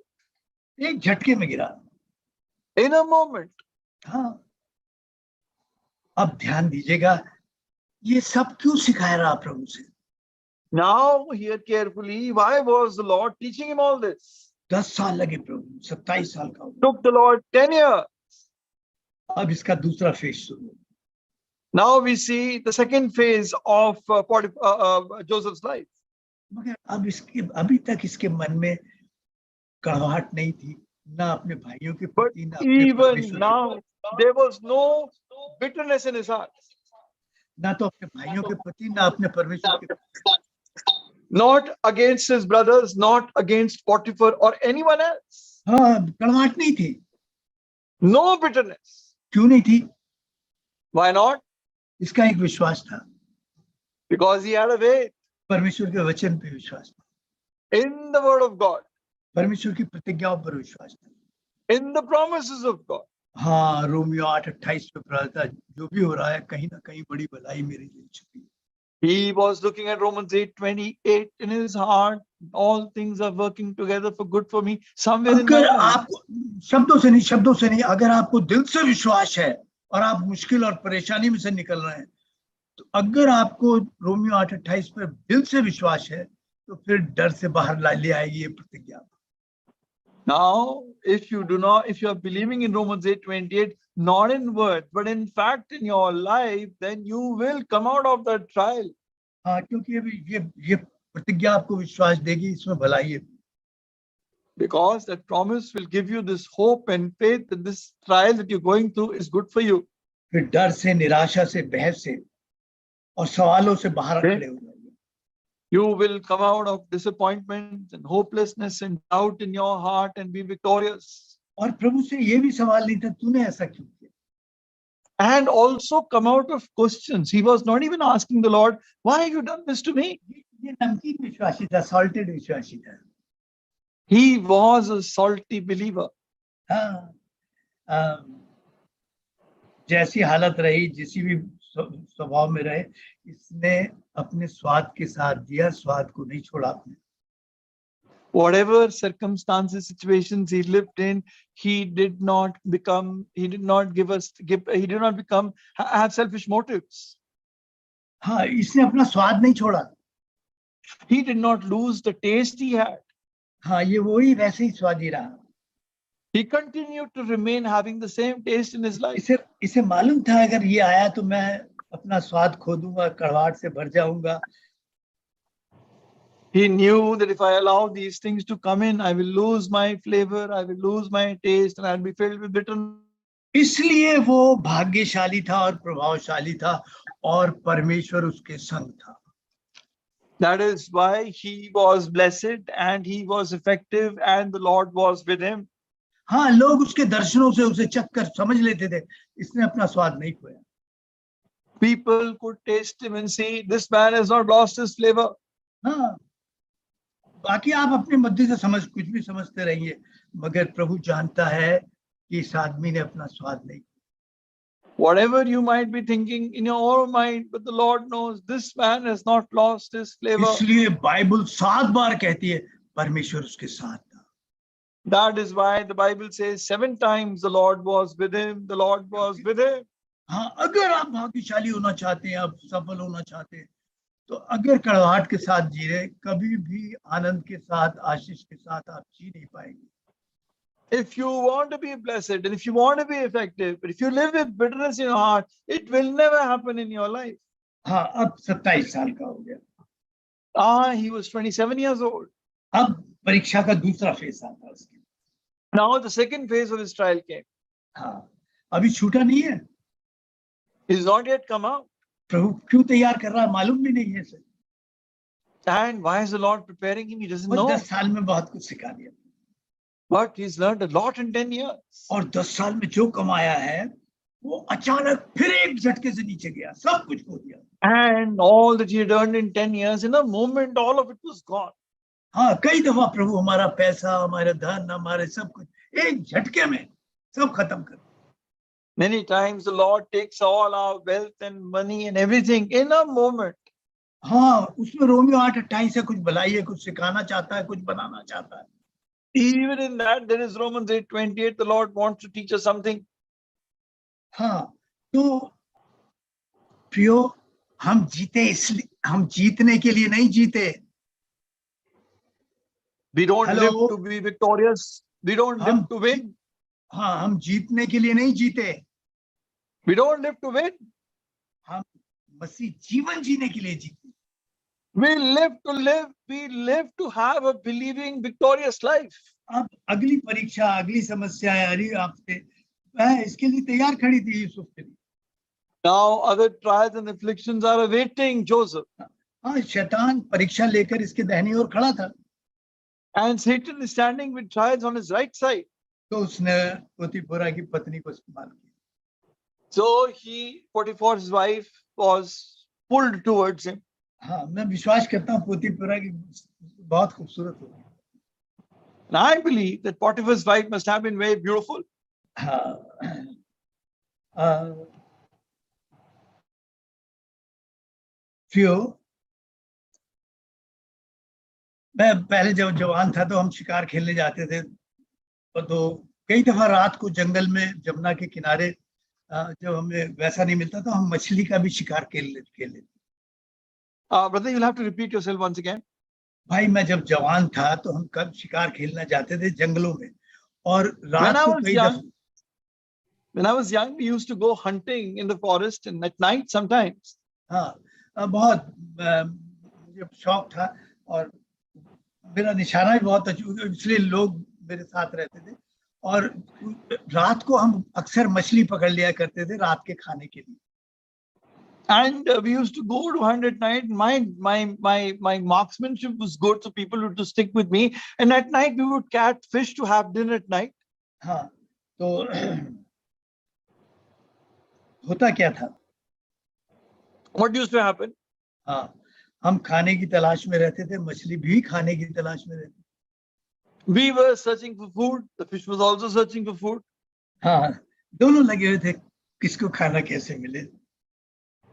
Speaker 1: एक झटके में गिरा.
Speaker 2: In a moment.
Speaker 1: हाँ, अब ध्यान दीजिएगा, ये सब क्यों सिखाया रहा प्रभु से?
Speaker 2: Now hear carefully, why was the Lord teaching him all this?
Speaker 1: 10 साल लगे प्रभु, 27 साल का.
Speaker 2: Took the Lord 10 years.
Speaker 1: अब इसका दूसरा फेज शुरू.
Speaker 2: Now we see the second phase of Joseph's life.
Speaker 1: मगर अब इसके अभी तक इसके मन में कड़वाहट नहीं थी, ना अपने भाइयों के प्रति, ना
Speaker 2: even now there was no bitterness in his heart.
Speaker 1: ना तो अपने भाइयों के प्रति, ना अपने परमेश्वर के प्रति.
Speaker 2: Not against his brothers, not against Potiphar or anyone else.
Speaker 1: हाँ, कड़वाहट नहीं थी.
Speaker 2: No bitterness.
Speaker 1: क्यों नहीं थी?
Speaker 2: Why not?
Speaker 1: इसका एक विश्वास था.
Speaker 2: Because he had a faith.
Speaker 1: परमेश्वर के वचन पे विश्वास था.
Speaker 2: In the word of God.
Speaker 1: परमेश्वर की प्रतिज्ञाओं पर विश्वास था.
Speaker 2: In the promises of God.
Speaker 1: हाँ, रोमियो 8:28 पे पढ़ा था, जो भी हो रहा है कहीं ना कहीं बड़ी भलाई मेरे लिए छुपी है.
Speaker 2: He was looking at Romans 8:28 in his heart. All things are working together for good for me. Somewhere in
Speaker 1: अगर आपको शब्दों से नहीं, अगर आपको दिल से विश्वास है और आप मुश्किल और परेशानी में से निकल रहे हैं, तो अगर आपको रोमियो 8:28 पर दिल से विश्वास है तो फिर डर से बाहर ले आएगी ये प्रतिज्ञा।
Speaker 2: Now, if you are believing in Romans 8:28, not in words, but in fact in your life, then you will come out of that trial.
Speaker 1: हाँ, क्योंकि ये प्रतिज्ञा आपको विश्वास देगी, इसमें भलाई है।
Speaker 2: Because that promise will give you this hope and faith that this trial that you're going through is good for you.
Speaker 1: फिर डर से, निराशा से, बहस से और सवालों से बाहर खड़े हो जाएंगे।
Speaker 2: You will come out of disappointment and hopelessness and doubt in your heart and be victorious.
Speaker 1: और प्रभु से ये भी सवाल नहीं था, तूने ऐसा क्यों किया?
Speaker 2: And also come out of questions. He was not even asking the Lord, why have you done this to me?
Speaker 1: ये नमकीन विश्वासी था, सॉल्टेड विश्वासी था।
Speaker 2: He was a salty believer.
Speaker 1: हाँ, जैसी हालत रही, जिसी भी स्वभाव में रहे, इसने अपने स्वाद के साथ दिया, स्वाद को नहीं छोड़ा आपने।
Speaker 2: Whatever circumstances, situations he lived in, he did not become have selfish motives.
Speaker 1: हाँ, इसने अपना स्वाद नहीं छोड़ा।
Speaker 2: He did not lose the taste he had.
Speaker 1: हाँ, ये वही वैसे ही स्वादी रहा।
Speaker 2: He continued to remain having the same taste in his life.
Speaker 1: इसे मालूम था अगर ये आया तो मैं अपना स्वाद खो दूंगा, कड़वाहट से भर जाऊंगा।
Speaker 2: He knew that if I allow these things to come in, I will lose my flavor, I will lose my taste, and I'll be filled with bitterness.
Speaker 1: इसलिए वो भाग्यशाली था और प्रभावशाली था और परमेश्वर उसके संग था।
Speaker 2: That is why he was blessed and he was effective and the Lord was with him.
Speaker 1: हाँ, लोग उसके दर्शनों से उसे चखकर समझ लेते थे, इसने अपना स्वाद नहीं खोया।
Speaker 2: People could taste him and see this man has not lost his flavor.
Speaker 1: हाँ, बाकी आप अपने मध्य से कुछ भी समझते रहिए, मगर प्रभु जानता है कि इस आदमी ने अपना स्वाद नहीं।
Speaker 2: Whatever you might be thinking in your own mind, but the Lord knows this man has not lost his flavor.
Speaker 1: इसलिए बाइबल 7 बार कहती है परमेश्वर उसके साथ था।
Speaker 2: That is why the Bible says 7 times the Lord was with him, the Lord was with him.
Speaker 1: हाँ, अगर आप भाग्यशाली होना चाहते हैं, आप सफल होना चाहते हैं, तो अगर कड़वाहट के साथ जी रहे, कभी भी आनंद के साथ, आशीष के साथ आप जी नहीं पाएंगे।
Speaker 2: If you want to be blessed and if you want to be effective, but if you live with bitterness in your heart, it will never happen in your life.
Speaker 1: हाँ, अब 27 साल का हो गया।
Speaker 2: He was 27 years old.
Speaker 1: अब परीक्षा का दूसरा फेज आता है उसके।
Speaker 2: Now the second phase of his trial came.
Speaker 1: हाँ, अभी छूटा नहीं है।
Speaker 2: He's not yet come out.
Speaker 1: प्रभु क्यों तैयार कर रहा है मालूम भी नहीं है sir.
Speaker 2: And why is the Lord preparing him? He doesn't
Speaker 1: और
Speaker 2: know.
Speaker 1: 10 साल में बहुत कुछ सिखा दिया।
Speaker 2: But he's learned a lot in 10 years.
Speaker 1: और 10 साल में जो कमाया है, वो अचानक फिर एक झटके से नीचे गया, सब कुछ खो दिया।
Speaker 2: And all that he had earned in 10 years, in a moment, all of it was gone.
Speaker 1: हाँ, कई दफा प्रभु हमारा पैसा, हमारा धन, हमारे सब कुछ एक झटके में सब खत्म कर।
Speaker 2: Many times the Lord takes all our wealth and money and everything in a moment.
Speaker 1: हाँ, उसमें रोमियो 8:28 से कुछ भलाई है, कुछ सिखाना चाहता है, कुछ बनाना चाहता है।
Speaker 2: Even in that, there is Romans 8:28. The Lord wants to teach us something.
Speaker 1: हाँ, तो प्रियो, हम जीते इसलिए, हम जीतने के लिए नहीं जीते।
Speaker 2: We don't
Speaker 1: Hello?
Speaker 2: live to be victorious. We don't live to win.
Speaker 1: हाँ, हम जीतने के लिए नहीं जीते।
Speaker 2: We don't live to win.
Speaker 1: हम मसीह जीवन जीने के लिए जीते।
Speaker 2: We live to live. We live to have a believing, victorious life.
Speaker 1: अब अगली परीक्षा, अगली समस्या है, अरे आपसे इसके लिए तैयार खड़ी थी यूसुफ के लिए।
Speaker 2: Now other trials and afflictions are awaiting Joseph.
Speaker 1: हाँ, शैतान परीक्षा लेकर इसके दाहिनी ओर खड़ा था।
Speaker 2: And Satan is standing with trials on his right side.
Speaker 1: तो उसने पोतीफोरा की पत्नी को इस्तेमाल किया।
Speaker 2: So Potiphar's wife was pulled towards him.
Speaker 1: हाँ, मैं विश्वास करता हूँ पोतीफोरा की बहुत खूबसूरत होगी।
Speaker 2: And I believe that Potiphar's wife must have been very beautiful.
Speaker 1: हाँ, मैं पहले जब जवान था तो हम शिकार खेलने जाते थे, तो कई दफा रात को जंगल में जमुना के किनारे जब हमें वैसा नहीं मिलता तो हम मछली का भी शिकार के लेते।
Speaker 2: Brother, you'll have to repeat yourself once again.
Speaker 1: भाई मैं जब जवान था तो हम कब शिकार खेलना जाते थे जंगलों में, और रात को कई दफे
Speaker 2: When I was young, we used to go hunting in the forest and at night sometimes.
Speaker 1: हाँ, बहुत मुझे शौक था और मेरा निशाना भी बहुत अच्छा, इसलिए लोग मेरे साथ रहते थे, और रात को हम अक्सर मछली पकड़ लिया करते थे रात के खाने के लिए।
Speaker 2: And we used to go to hunt at night. My marksmanship was good, so people would to stick with me. And at night we would catch fish to have dinner at night.
Speaker 1: हाँ, तो होता क्या था,
Speaker 2: What used to happen?
Speaker 1: हाँ, हम खाने की तलाश में रहते थे, मछली भी खाने की तलाश में रहती।
Speaker 2: We were searching for food. The fish was also searching for food.
Speaker 1: हाँ, दोनों लगे हुए थे किसको खाना कैसे मिले।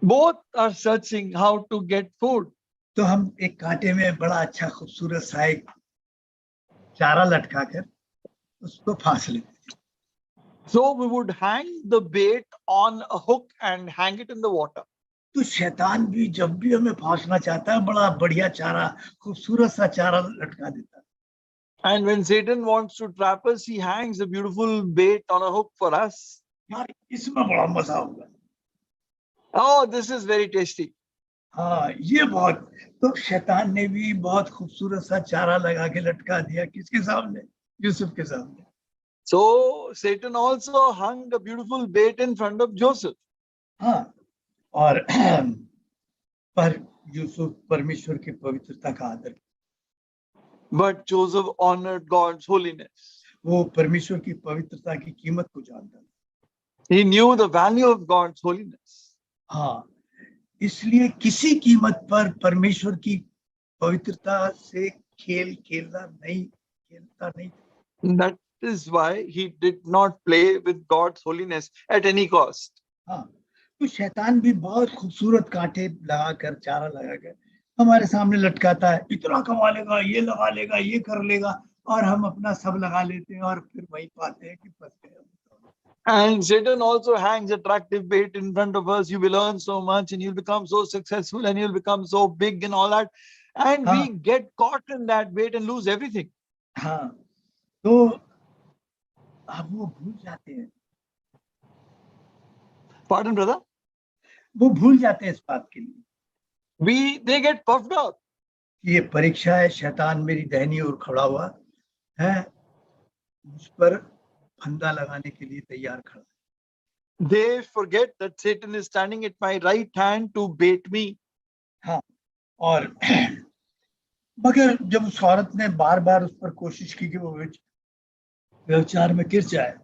Speaker 2: Both are searching how to get food.
Speaker 1: तो हम एक कांटे में बड़ा अच्छा खूबसूरत सा एक चारा लटका कर उसको फांस लेते थे।
Speaker 2: So we would hang the bait on a hook and hang it in the water.
Speaker 1: तो शैतान भी जब भी हमें फांसना चाहता है बड़ा बढ़िया चारा, खूबसूरत सा चारा लटका देता है।
Speaker 2: And when Satan wants to trap us, he hangs a beautiful bait on a hook for us.
Speaker 1: यार इसमें बड़ा मजा होगा।
Speaker 2: Oh, this is very tasty.
Speaker 1: हाँ, ये बहुत, तो शैतान ने भी बहुत खूबसूरत सा चारा लगा के लटका दिया किसके सामने, यूसुफ के सामने।
Speaker 2: So Satan also hung a beautiful bait in front of Joseph.
Speaker 1: हाँ, और पर यूसुफ परमेश्वर की पवित्रता का आदर,
Speaker 2: But Joseph honored God's holiness.
Speaker 1: वो परमेश्वर की पवित्रता की कीमत को जानता था।
Speaker 2: He knew the value of God's holiness.
Speaker 1: हाँ, इसलिए किसी कीमत पर परमेश्वर की पवित्रता से खेलता नहीं।
Speaker 2: That is why he did not play with God's holiness at any cost.
Speaker 1: हाँ, तो शैतान भी बहुत खूबसूरत कांटे लगाकर, चारा लगाकर हमारे सामने लटकाता है, इतना कमा लेगा, ये लगा लेगा, ये कर लेगा, और हम अपना सब लगा लेते हैं और फिर वही पाते हैं कि फंस गए।
Speaker 2: And Satan also hangs attractive bait in front of us. You will earn so much and you'll become so successful and you'll become so big and all that. And we get caught in that bait and lose everything.
Speaker 1: हाँ, तो अब वो भूल जाते हैं।
Speaker 2: Pardon, brother?
Speaker 1: वो भूल जाते हैं इस बात के लिए।
Speaker 2: They get puffed up.
Speaker 1: ये परीक्षा है, शैतान मेरी दाहिनी ओर खड़ा हुआ है, मुझ पर फंदा लगाने के लिए तैयार खड़ा है।
Speaker 2: They forget that Satan is standing at my right hand to bait me.
Speaker 1: हाँ, और मगर जब उस औरत ने बार बार उस पर कोशिश की कि वो व्यभिचार में गिर जाए,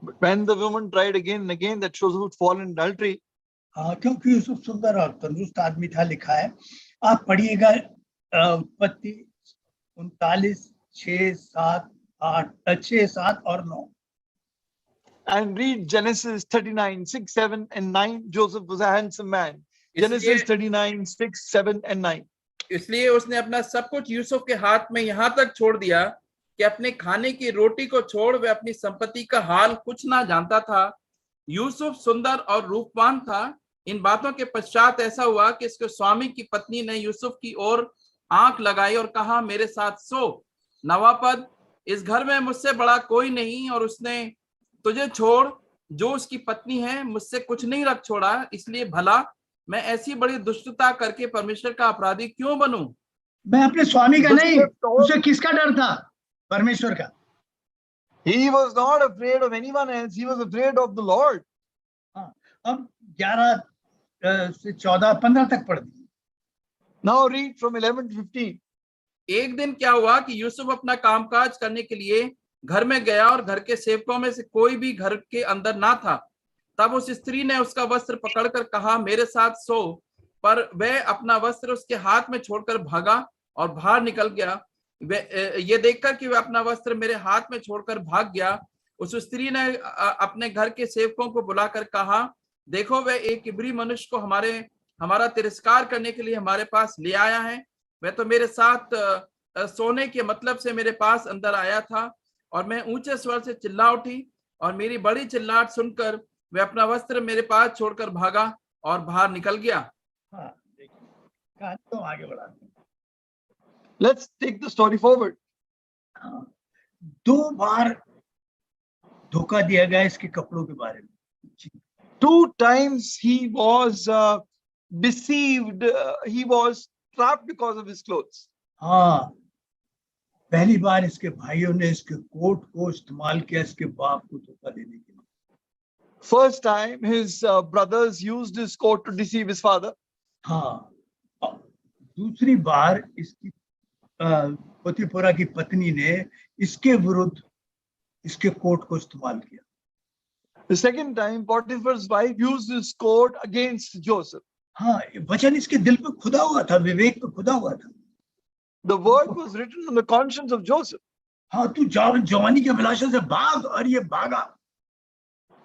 Speaker 2: But when the woman tried again and again, that Joseph would fall in adultery.
Speaker 1: हाँ, क्योंकि यूसुफ सुंदर और तंदुरुस्त आदमी था, लिखा है, आप पढ़िएगा उत्पत्ति 39, 6, 7 और 9।
Speaker 2: And read Genesis 39, 6, 7 and 9. Joseph was a handsome man. Genesis 39, 6, 7 and 9.
Speaker 3: इसलिए उसने अपना सब कुछ यूसुफ के हाथ में यहाँ तक छोड़ दिया कि अपने खाने की रोटी को छोड़ वह अपनी संपत्ति का हाल कुछ ना जानता था। यूसुफ सुंदर और रूपवान था। इन बातों के पश्चात ऐसा हुआ कि इसके स्वामी की पत्नी ने यूसुफ की ओर आंख लगाई और कहा, मेरे साथ सो। नवापद, इस घर में मुझसे बड़ा कोई नहीं और उसने तुझे छोड़ जो उसकी पत्नी है मुझसे कुछ नहीं रख छोड़ा, इसलिए भला मैं ऐसी बड़ी दुष्टता करके परमेश्वर का अपराधी क्यों बनूं?
Speaker 1: मैं अपने स्वामी का नहीं, उसे किसका डर था? परमेश्वर का।
Speaker 2: He was not afraid of anyone else. He was afraid of the Lord.
Speaker 1: हाँ, अब 11 से 14, 15 तक पढ़ दी।
Speaker 2: Now read from 11 to 15.
Speaker 3: एक दिन क्या हुआ कि यूसुफ अपना कामकाज करने के लिए घर में गया और घर के सेवकों में से कोई भी घर के अंदर ना था। तब उस स्त्री ने उसका वस्त्र पकड़कर कहा, मेरे साथ सो। पर वह अपना वस्त्र उसके हाथ में छोड़कर भागा और बाहर निकल गया। ये देखकर कि वह अपना वस्त्र मेरे हाथ में छोड़कर भाग गया, उस स्त्री ने अपने घर के सेवकों को बुलाकर कहा, देखो वह एक इब्री मनुष्य को हमारा तिरस्कार करने के लिए हमारे पास ले आया है। वह तो मेरे साथ सोने के मतलब से मेरे पास अंदर आया था और मैं ऊंचे स्वर से चिल्ला उठी और मेरी बड़ी चिल्लाहट सुनकर वह अपना वस्त्र मेरे पास छोड़कर भागा और बाहर निकल गया।
Speaker 1: हाँ, देखिए, कहानी तो आगे बढ़ाते हैं।
Speaker 2: Let's take the story forward.
Speaker 1: हाँ, 2 बार धोखा दिया गया इसके कपड़ों के बारे में।
Speaker 2: 2 times he was deceived. He was trapped because of his clothes.
Speaker 1: हाँ, पहली बार इसके भाइयों ने इसके कोट को इस्तेमाल किया इसके बाप को धोखा देने के लिए।
Speaker 2: First time, his brothers used his coat to deceive his father.
Speaker 1: हाँ, दूसरी बार इसकी पोतीपोरा की पत्नी ने इसके विरुद्ध इसके कोट को इस्तेमाल किया।
Speaker 2: The second time, Potiphar's wife used his coat against Joseph.
Speaker 1: हाँ, वचन इसके दिल पे खुदा हुआ था, विवेक पे खुदा हुआ था।
Speaker 2: The word was written on the conscience of Joseph.
Speaker 1: हाँ, तू जवानी के अभिलाषा से भाग, और ये भागा।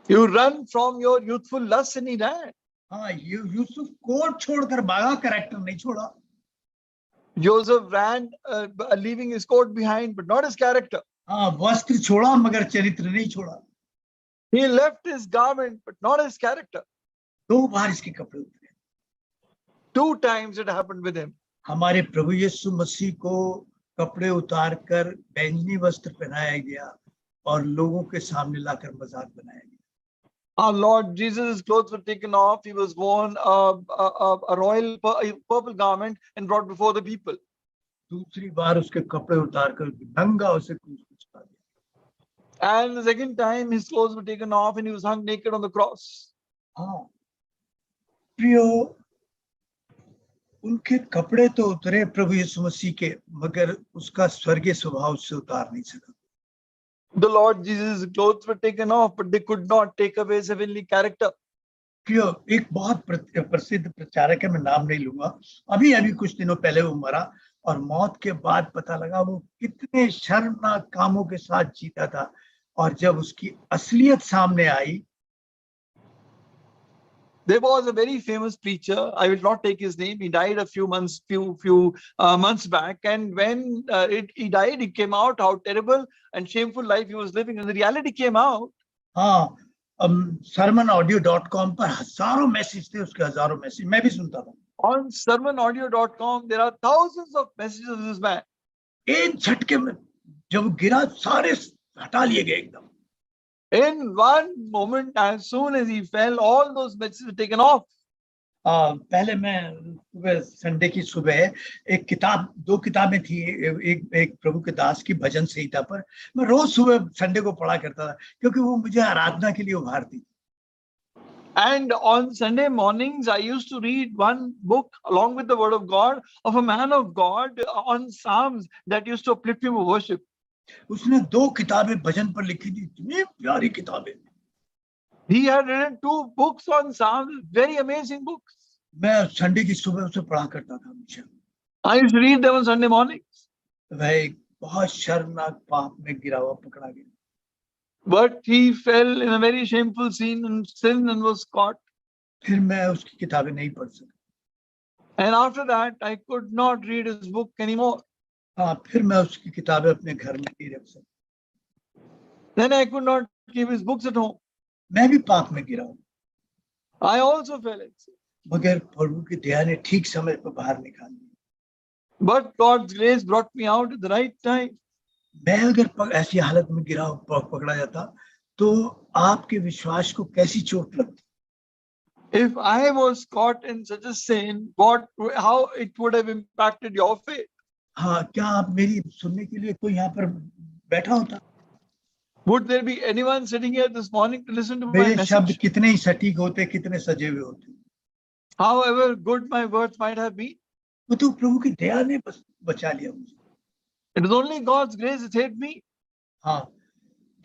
Speaker 2: You run from your youthful lust, and he ran.
Speaker 1: हाँ, यूसुफ कोट छोड़कर भागा, कैरेक्टर नहीं छोड़ा।
Speaker 2: Joseph ran, leaving his coat behind, but not his character.
Speaker 1: हाँ, वस्त्र छोड़ा मगर चरित्र नहीं छोड़ा।
Speaker 2: He left his garment, but not his character.
Speaker 1: 2 बार इसके कपड़े उतरे।
Speaker 2: 2 times it happened with him.
Speaker 1: हमारे प्रभु यीशु मसीह को कपड़े उतार कर बैंगनी वस्त्र पहनाया गया और लोगों के सामने लाकर मजाक बनाया गया।
Speaker 2: Our Lord Jesus' clothes were taken off. He was worn a royal purple garment and brought before the people.
Speaker 1: दूसरी बार उसके कपड़े उतार कर नंगा उसे क्रूस पर चढ़ा दिया।
Speaker 2: And the second time, his clothes were taken off and he was hung naked on the cross.
Speaker 1: हाँ, प्रियो, उनके कपड़े तो उतरे प्रभु यीशु मसीह के, मगर उसका स्वर्गीय स्वभाव उससे उतार नहीं सका।
Speaker 2: The Lord Jesus' clothes were taken off, but they could not take away his heavenly character.
Speaker 1: प्रियो, एक बहुत प्रसिद्ध प्रचारक है, मैं नाम नहीं लूंगा, अभी कुछ दिनों पहले वो मरा और मौत के बाद पता लगा वो कितने शर्मनाक कामों के साथ जीता था, और जब उसकी असलियत सामने आई।
Speaker 2: There was a very famous preacher. I will not take his name. He died a few months back. And when he died, he came out how terrible and shameful life he was living. And the reality came out.
Speaker 1: हाँ, sermonaudio.com पर हजारों message थे उसके, हजारों message मैं भी सुनता था।
Speaker 2: On sermonaudio.com, there are thousands of messages of this man.
Speaker 1: एक झटके में जब गिरा सारे हटा लिए गए एकदम।
Speaker 2: In one moment, as soon as he fell, all those messages were taken off.
Speaker 1: पहले मैं सुबह संडे की सुबह एक किताब, 2 किताबें थी, एक प्रभु के दास की भजन संहिता पर मैं रोज सुबह संडे को पढ़ा करता था, क्योंकि वो मुझे आराधना के लिए उभारती थी।
Speaker 2: And on Sunday mornings, I used to read one book along with the Word of God of a man of God on Psalms that used to uplift him for worship.
Speaker 1: उसने 2 किताबें भजन पर लिखी थी, इतनी प्यारी किताबें।
Speaker 2: He had written 2 books on Psalms, very amazing books.
Speaker 1: मैं Sunday की सुबह उसे पढ़ा करता था हमेशा।
Speaker 2: I used to read them on Sunday mornings.
Speaker 1: वह एक बहुत शर्मनाक पाप में गिरा हुआ पकड़ा गया।
Speaker 2: But he fell in a very shameful sin and was caught.
Speaker 1: फिर मैं उसकी किताबें नहीं पढ़ सका।
Speaker 2: And after that, I could not read his book anymore.
Speaker 1: हाँ, फिर मैं उसकी किताबें अपने घर में नहीं रख सका।
Speaker 2: Then I could not keep his books at home.
Speaker 1: मैं भी पाप में गिरा हूँ,
Speaker 2: I also fell in sin.
Speaker 1: मगर प्रभु की दया ने ठीक समय पर बाहर निकाल दिया।
Speaker 2: But God's grace brought me out at the right time.
Speaker 1: मैं अगर ऐसी हालत में गिरा पकड़ा जाता तो आपके विश्वास को कैसी चोट लगती।
Speaker 2: If I was caught in such a sin, how it would have impacted your faith?
Speaker 1: हाँ, क्या आप मेरी सुनने के लिए कोई यहाँ पर बैठा होता?
Speaker 2: Would there be anyone sitting here this morning to listen to my
Speaker 1: मेरे शब्द
Speaker 2: message?
Speaker 1: कितने ही सटीक होते, कितने सजे हुए होते,
Speaker 2: However good my words might have been,
Speaker 1: वो तो प्रभु की दया ने बचा लिया मुझे।
Speaker 2: it is only God's grace that saved me.
Speaker 1: हाँ,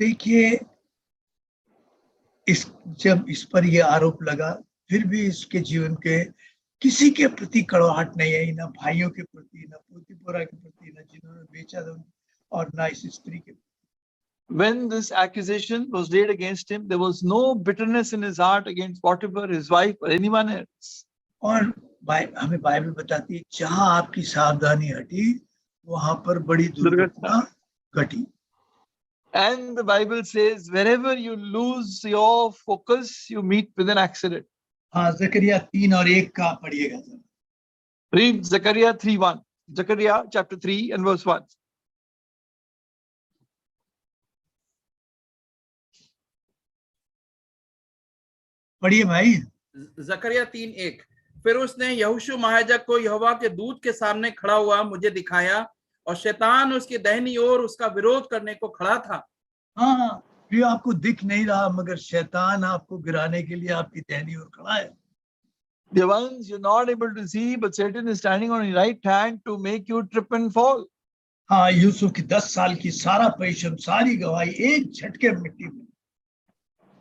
Speaker 1: देखिए, जब इस पर ये आरोप लगा, फिर भी इसके जीवन के किसी के प्रति कड़वाहट नहीं आई, ना भाइयों के प्रति, ना पोतीपोरा के प्रति, ना जिन्होंने बेचा था, और ना इस स्त्री के।
Speaker 2: When this accusation was laid against him, there was no bitterness in his heart against Potiphar, his wife, or anyone else.
Speaker 1: और हमें बाइबल बताती है, जहां आपकी सावधानी हटी वहां पर बड़ी दुर्घटना घटी।
Speaker 2: And the Bible says, wherever you lose your focus, you meet with an accident.
Speaker 1: हाँ, जकरिया 3:1 का पढ़िएगा जरा।
Speaker 2: Read Zechariah 3:1. Zechariah chapter 3 and verse 1.
Speaker 1: पढ़िए भाई।
Speaker 3: जकरिया 3:1। फिर उसने यहोशू महायाजक को यहोवा के दूत के सामने खड़ा हुआ मुझे दिखाया, और शैतान उसकी दाहिनी ओर उसका विरोध करने को खड़ा था।
Speaker 1: हाँ, ये आपको दिख नहीं रहा, मगर शैतान आपको गिराने के लिए आपकी दाहिनी ओर खड़ा है।
Speaker 2: The ones you're not able to see, but Satan is standing on your right hand to make you trip and fall.
Speaker 1: हाँ, यूसुफ की 10 साल की सारा परिश्रम, सारी गवाही एक झटके में मिट्टी में।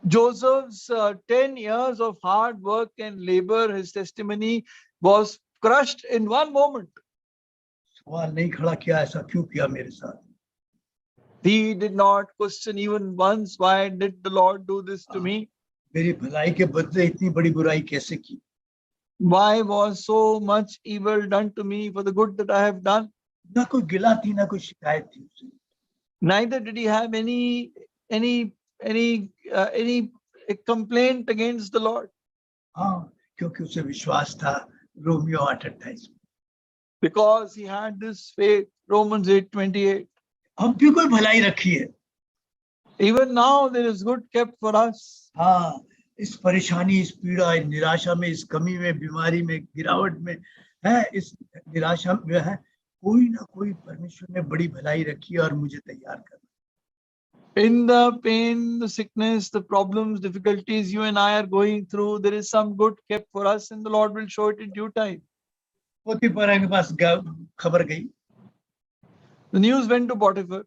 Speaker 2: Joseph's 10 years of hard work and labor, his testimony was crushed in one moment.
Speaker 1: सवाल नहीं खड़ा किया, ऐसा क्यों किया मेरे साथ?
Speaker 2: He did not question even once, why did the Lord do this to me?
Speaker 1: मेरी भलाई के बदले इतनी बड़ी बुराई कैसे की?
Speaker 2: Why was so much evil done to me for the good that I have done?
Speaker 1: ना कोई गिला थी, ना कोई शिकायत थी उसे।
Speaker 2: Neither did he have any complaint against the Lord.
Speaker 1: हाँ, क्योंकि उसे विश्वास था रोमियो 8:28 में।
Speaker 2: Because he had this faith, Romans 8:28.
Speaker 1: अब भी कोई भलाई रखी है।
Speaker 2: Even now there is good kept for us.
Speaker 1: हाँ, इस परेशानी, इस पीड़ा, इस निराशा में, इस कमी में, बीमारी में, गिरावट में है, इस निराशा में है, कोई ना कोई परमेश्वर ने बड़ी भलाई रखी है और मुझे तैयार कर।
Speaker 2: In the pain, the sickness, the problems, difficulties you and I are going through, there is some good kept for us, and the Lord will show it in due time.
Speaker 1: पोतीफरा के पास खबर गई।
Speaker 2: The news went to Potiphar.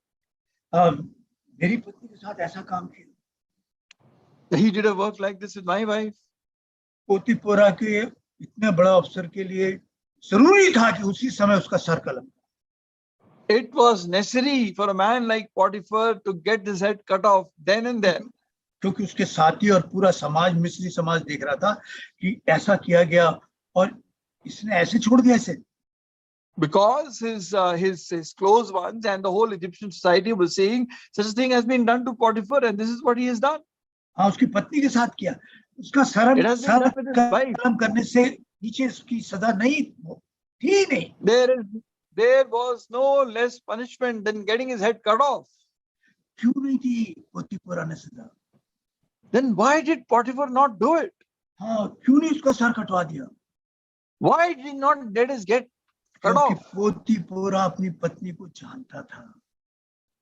Speaker 1: मेरी पत्नी के साथ ऐसा काम किया।
Speaker 2: He did a work like this with my wife.
Speaker 1: पोतीफरा के इतने बड़ा अफसर के लिए जरूरी था कि उसी समय उसका सर कलम।
Speaker 2: It was necessary for a man like Potiphar to get his head cut off then and there.
Speaker 1: क्योंकि उसके साथी और पूरा समाज, मिस्री समाज देख रहा था कि ऐसा किया गया और इसने ऐसे छोड़ दिया इसे।
Speaker 2: Because his close ones and the whole Egyptian society was saying such a thing has been done to Potiphar and this is what he has done.
Speaker 1: हाँ, उसकी पत्नी के साथ किया। उसका सर कलम करने से नीचे उसकी सजा नहीं थी नहीं।
Speaker 2: There was no less punishment than getting his head cut off.
Speaker 1: क्यों नहीं थी पोतीफरा ने सजा?
Speaker 2: Then why did Potiphar not do it?
Speaker 1: हाँ, क्यों नहीं उसका सर कटवा दिया?
Speaker 2: Why did he not let his get cut off?
Speaker 1: पोतीफरा अपनी पत्नी को जानता था।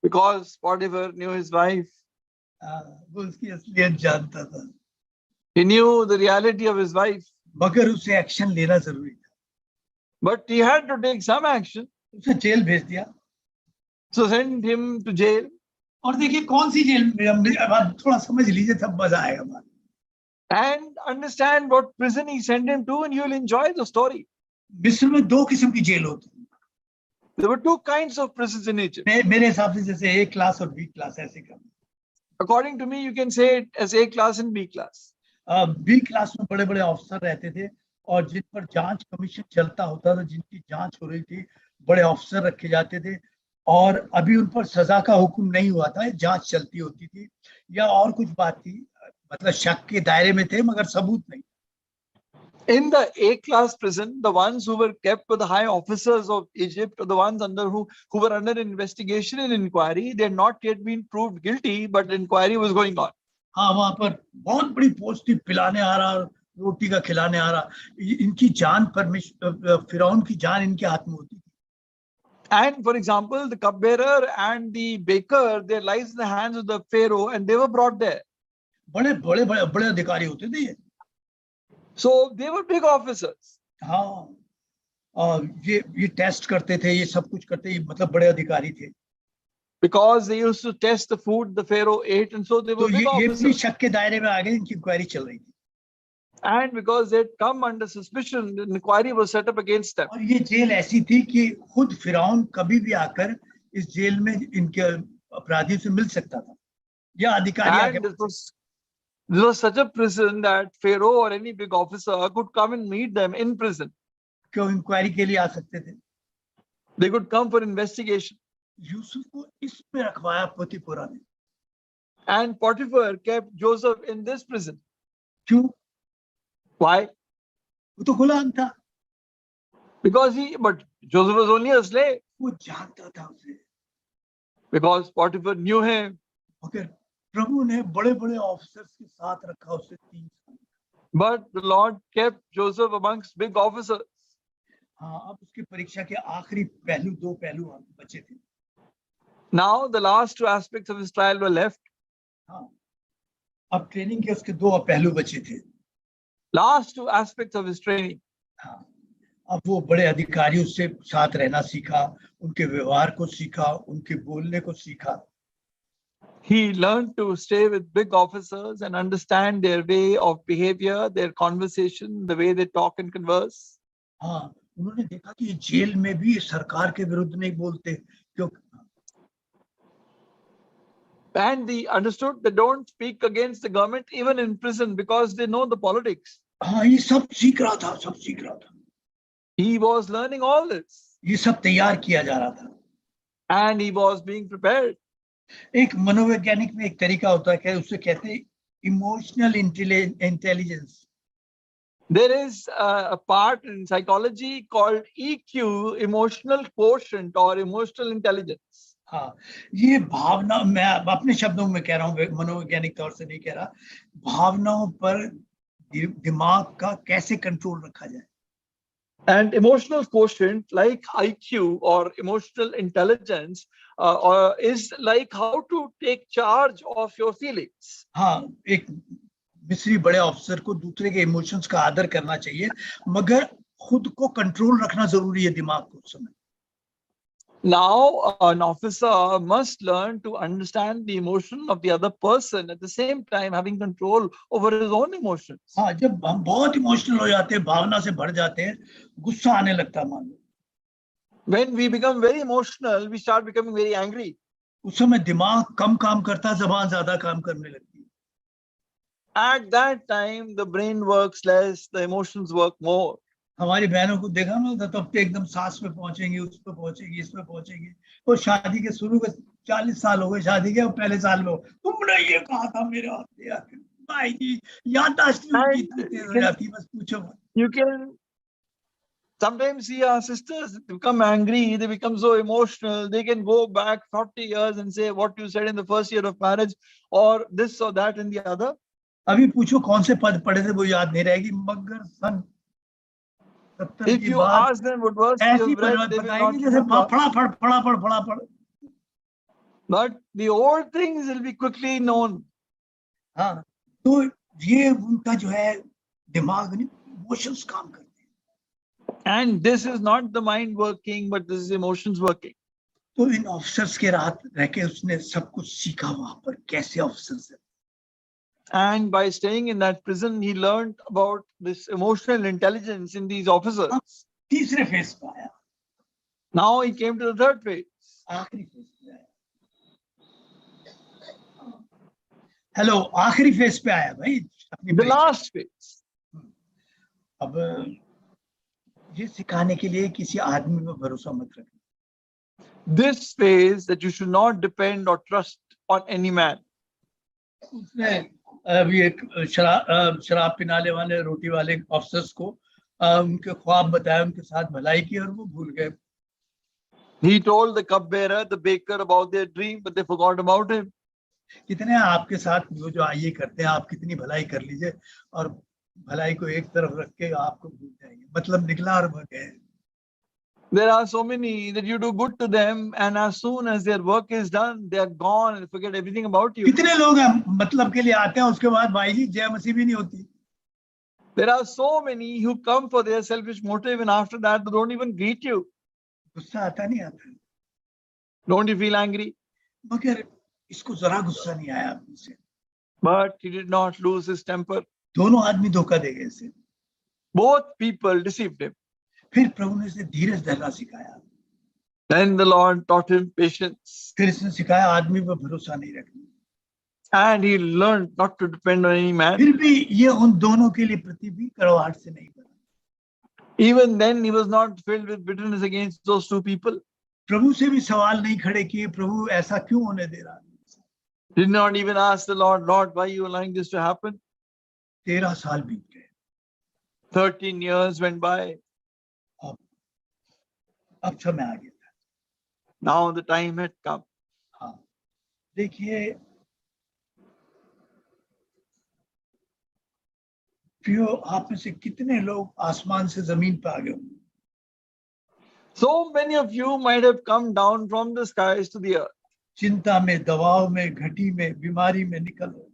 Speaker 2: Because Potiphar knew his wife.
Speaker 1: वो उसकी असलियत जानता था।
Speaker 2: He knew the reality of his wife.
Speaker 1: मगर उसे एक्शन लेना जरूरी था।
Speaker 2: But he had to take some action.
Speaker 1: उसे जेल भेज दिया।
Speaker 2: So send him to jail.
Speaker 1: और देखिए कौन सी जेल में, थोड़ा समझ लीजिए तब मजा आएगा।
Speaker 2: And understand what prison he sent him to, and you will enjoy the story.
Speaker 1: मिस्र में 2 किस्म की जेल होती है।
Speaker 2: There were 2 kinds of prisons in Egypt.
Speaker 1: मेरे हिसाब से जैसे A क्लास और B क्लास ऐसे कर।
Speaker 2: According to me, you can say it as A class and B class.
Speaker 1: B class में बड़े बड़े ऑफिसर रहते थे और जिन पर जांच कमीशन चलता होता था, जिनकी जांच हो रही थी, बड़े ऑफिसर रखे जाते थे और अभी उन पर सजा का हुक्म नहीं हुआ था, जांच चलती होती थी या और कुछ बात थी, मतलब शक के दायरे में थे मगर सबूत नहीं।
Speaker 2: In the A class prison, the ones who were kept with the high officers of Egypt, or the ones who were under investigation and inquiry, they had not yet been proved guilty, but inquiry was going on.
Speaker 1: हाँ, वहां पर बहुत बड़ी post थी, पिलाने आ रहा, रोटी का खिलाने आ रहा। इनकी जान फिरौन की जान इनके हाथ में होती थी।
Speaker 2: And for example, the cupbearer and the baker, their lives in the hands of the Pharaoh, and they were brought there.
Speaker 1: बड़े अधिकारी होते थे ये।
Speaker 2: So they were big officers.
Speaker 1: हाँ, ये टेस्ट करते थे, ये सब कुछ करते, ये मतलब बड़े अधिकारी थे।
Speaker 2: Because they used to test the food the Pharaoh ate, and so they were big officers.
Speaker 1: ये भी शक के दायरे में आ गए, इनकी इंक्वायरी चल रही थी।
Speaker 2: And because they had come under suspicion, the inquiry was set up against them.
Speaker 1: और ये जेल ऐसी थी कि खुद फिरौन कभी भी आकर इस जेल में इनके अपराधियों से मिल सकता था या अधिकारी आके।
Speaker 2: This was such a prison that Pharaoh or any big officer could come and meet them in prison.
Speaker 1: क्यों इंक्वायरी के लिए आ सकते थे?
Speaker 2: They could come for investigation.
Speaker 1: Yusuf को इसमें रखवाया पोतीफरा ने।
Speaker 2: And Potiphar kept Joseph in this prison.
Speaker 1: क्यों?
Speaker 2: Why?
Speaker 1: वो तो गुलाम था,
Speaker 2: But Joseph was only a slave.
Speaker 1: वो जानता था उसे,
Speaker 2: Because Potiphar knew him.
Speaker 1: मगर प्रभु ने बड़े बड़े ऑफिसर्स के साथ रखा उसे 3 साल।
Speaker 2: But the Lord kept Joseph amongst big officers.
Speaker 1: हाँ, अब उसकी परीक्षा के आखिरी पहलू, 2 पहलू बचे थे।
Speaker 2: Now the last 2 aspects of his trial were left.
Speaker 1: हाँ, अब ट्रेनिंग के उसके 2 पहलू बचे थे।
Speaker 2: Last 2 aspects of his training.
Speaker 1: हाँ, अब वो बड़े अधिकारियों से साथ रहना सीखा, उनके व्यवहार को सीखा, उनके बोलने को सीखा।
Speaker 2: He learned to stay with big officers and understand their way of behavior, their conversation, the way they talk and converse.
Speaker 1: हाँ, उन्होंने देखा कि जेल में भी सरकार के विरुद्ध नहीं बोलते, क्योंकि
Speaker 2: And they understood they don't speak against the government even in prison because they know the politics.
Speaker 1: हाँ, ये सब सीख रहा था, सब सीख रहा था।
Speaker 2: He was learning all this.
Speaker 1: ये सब तैयार किया जा रहा था।
Speaker 2: And he was being prepared.
Speaker 1: एक मनोवैज्ञानिक में एक तरीका होता है कि उसे कहते हैं emotional intelligence.
Speaker 2: There is a part in psychology called EQ, emotional quotient or emotional intelligence.
Speaker 1: हाँ, ये भावना, मैं अपने शब्दों में कह रहा हूँ, मनोवैज्ञानिक तौर से नहीं कह रहा, भावनाओं पर दिमाग का कैसे कंट्रोल रखा जाए।
Speaker 2: And emotional quotient, like IQ or emotional intelligence, is like how to take charge of your feelings.
Speaker 1: हाँ, एक मिस्री बड़े ऑफिसर को दूसरे के इमोशंस का आदर करना चाहिए, मगर खुद को कंट्रोल रखना जरूरी है दिमाग को उस समय।
Speaker 2: Now, an officer must learn to understand the emotion of the other person at the same time having control over his own emotions.
Speaker 1: हाँ, जब हम बहुत इमोशनल हो जाते हैं, भावना से भर जाते हैं, गुस्सा आने लगता है मान लो।
Speaker 2: When we become very emotional, we start becoming very angry.
Speaker 1: उस समय दिमाग कम काम करता, जबान ज्यादा काम करने लगती है।
Speaker 2: At that time, the brain works less, the emotions work more.
Speaker 1: हमारी बहनों को देखा ना, तब तो एकदम सास पे पहुंचेंगी, उस पे पहुंचेंगी, इस पे पहुंचेंगी। वो शादी के शुरू के 40 साल हो गए शादी के, और पहले साल में तुमने ये कहा था मेरे हाथ, भाई जी याददाश्त कितनी तेज हो जाती, बस पूछो मत।
Speaker 2: You can sometimes see our sisters become angry, they become so emotional, they can go back 40 years and say what you said in the first year of marriage, or this or that and the other.
Speaker 1: अभी पूछो कौन से पद पढ़े थे, वो याद नहीं रहेगी, मगर सन 70
Speaker 2: If
Speaker 1: की
Speaker 2: you
Speaker 1: बात
Speaker 2: ask them what verse
Speaker 1: ऐसी
Speaker 2: you've read, they will not
Speaker 1: बताएंगे जैसे
Speaker 2: remember.
Speaker 1: फड़ाफड़।
Speaker 2: But the old things will be quickly known.
Speaker 1: हाँ, तो ये उनका जो है दिमाग में इमोशंस काम करते हैं।
Speaker 2: And this is not the mind working, but this is emotions working.
Speaker 1: तो इन ऑफिसर्स के रात रह के उसने सब कुछ सीखा वहां पर कैसे ऑफिसर्स है।
Speaker 2: And by staying in that prison, he learned about this emotional intelligence in these officers.
Speaker 1: तीसरे फेज पे आया,
Speaker 2: Now he came to the third phase.
Speaker 1: आखिरी फेज पे आया। हेलो, आखिरी फेज पे आया भाई, अपनी
Speaker 2: The last phase.
Speaker 1: अब ये सिखाने के लिए किसी आदमी पर भरोसा मत रखना।
Speaker 2: This phase that you should not depend or trust on any man.
Speaker 1: उसने अभी एक शराब पिनाले वाले, रोटी वाले ऑफिसर्स को उनके ख्वाब बताया, उनके साथ भलाई की, और वो भूल गए।
Speaker 2: He told the cupbearer, the baker about their dream, but they forgot about him.
Speaker 1: कितने आपके साथ वो जो ये करते हैं, आप कितनी भलाई कर लीजिए और भलाई को एक तरफ रख के आपको भूल जाएंगे, मतलब निकला और भग गए।
Speaker 2: There are so many that you do good to them, and as soon as their work is done, they are gone and forget everything about you.
Speaker 1: कितने लोग हैं मतलब के लिए आते हैं, उसके बाद भाई जी जय मसीह भी नहीं होती।
Speaker 2: There are so many who come for their selfish motive, and after that they don't even greet you.
Speaker 1: गुस्सा आता नहीं आता,
Speaker 2: Don't you feel angry?
Speaker 1: मगर इसको जरा गुस्सा नहीं आया आदमी से।
Speaker 2: But he did not lose his temper.
Speaker 1: दोनों आदमी धोखा दे गए इसे।
Speaker 2: Both people deceived him.
Speaker 1: फिर प्रभु ने इसे धीरज धरना सिखाया।
Speaker 2: Then the Lord taught him patience.
Speaker 1: फिर इसने सिखाया आदमी पर भरोसा नहीं रखना।
Speaker 2: And he learned not to depend on any man.
Speaker 1: फिर भी ये उन दोनों के लिए प्रति भी कड़वाहट से नहीं बना।
Speaker 2: Even then, he was not filled with bitterness against those two people.
Speaker 1: प्रभु से भी सवाल नहीं खड़े किए, प्रभु ऐसा क्यों होने दे रहा है?
Speaker 2: Did not even ask the Lord, Lord, why are you allowing this to happen?
Speaker 1: 13 साल बीत गए,
Speaker 2: 13 years went by.
Speaker 1: अब समय आ गया था।
Speaker 2: Now the time had come.
Speaker 1: हाँ, देखिए प्रियो, आप में से कितने लोग आसमान से जमीन पे आ गए होंगे?
Speaker 2: So many of you might have come down from the skies to the earth.
Speaker 1: चिंता में, दबाव में, घटी में, बीमारी में निकलो,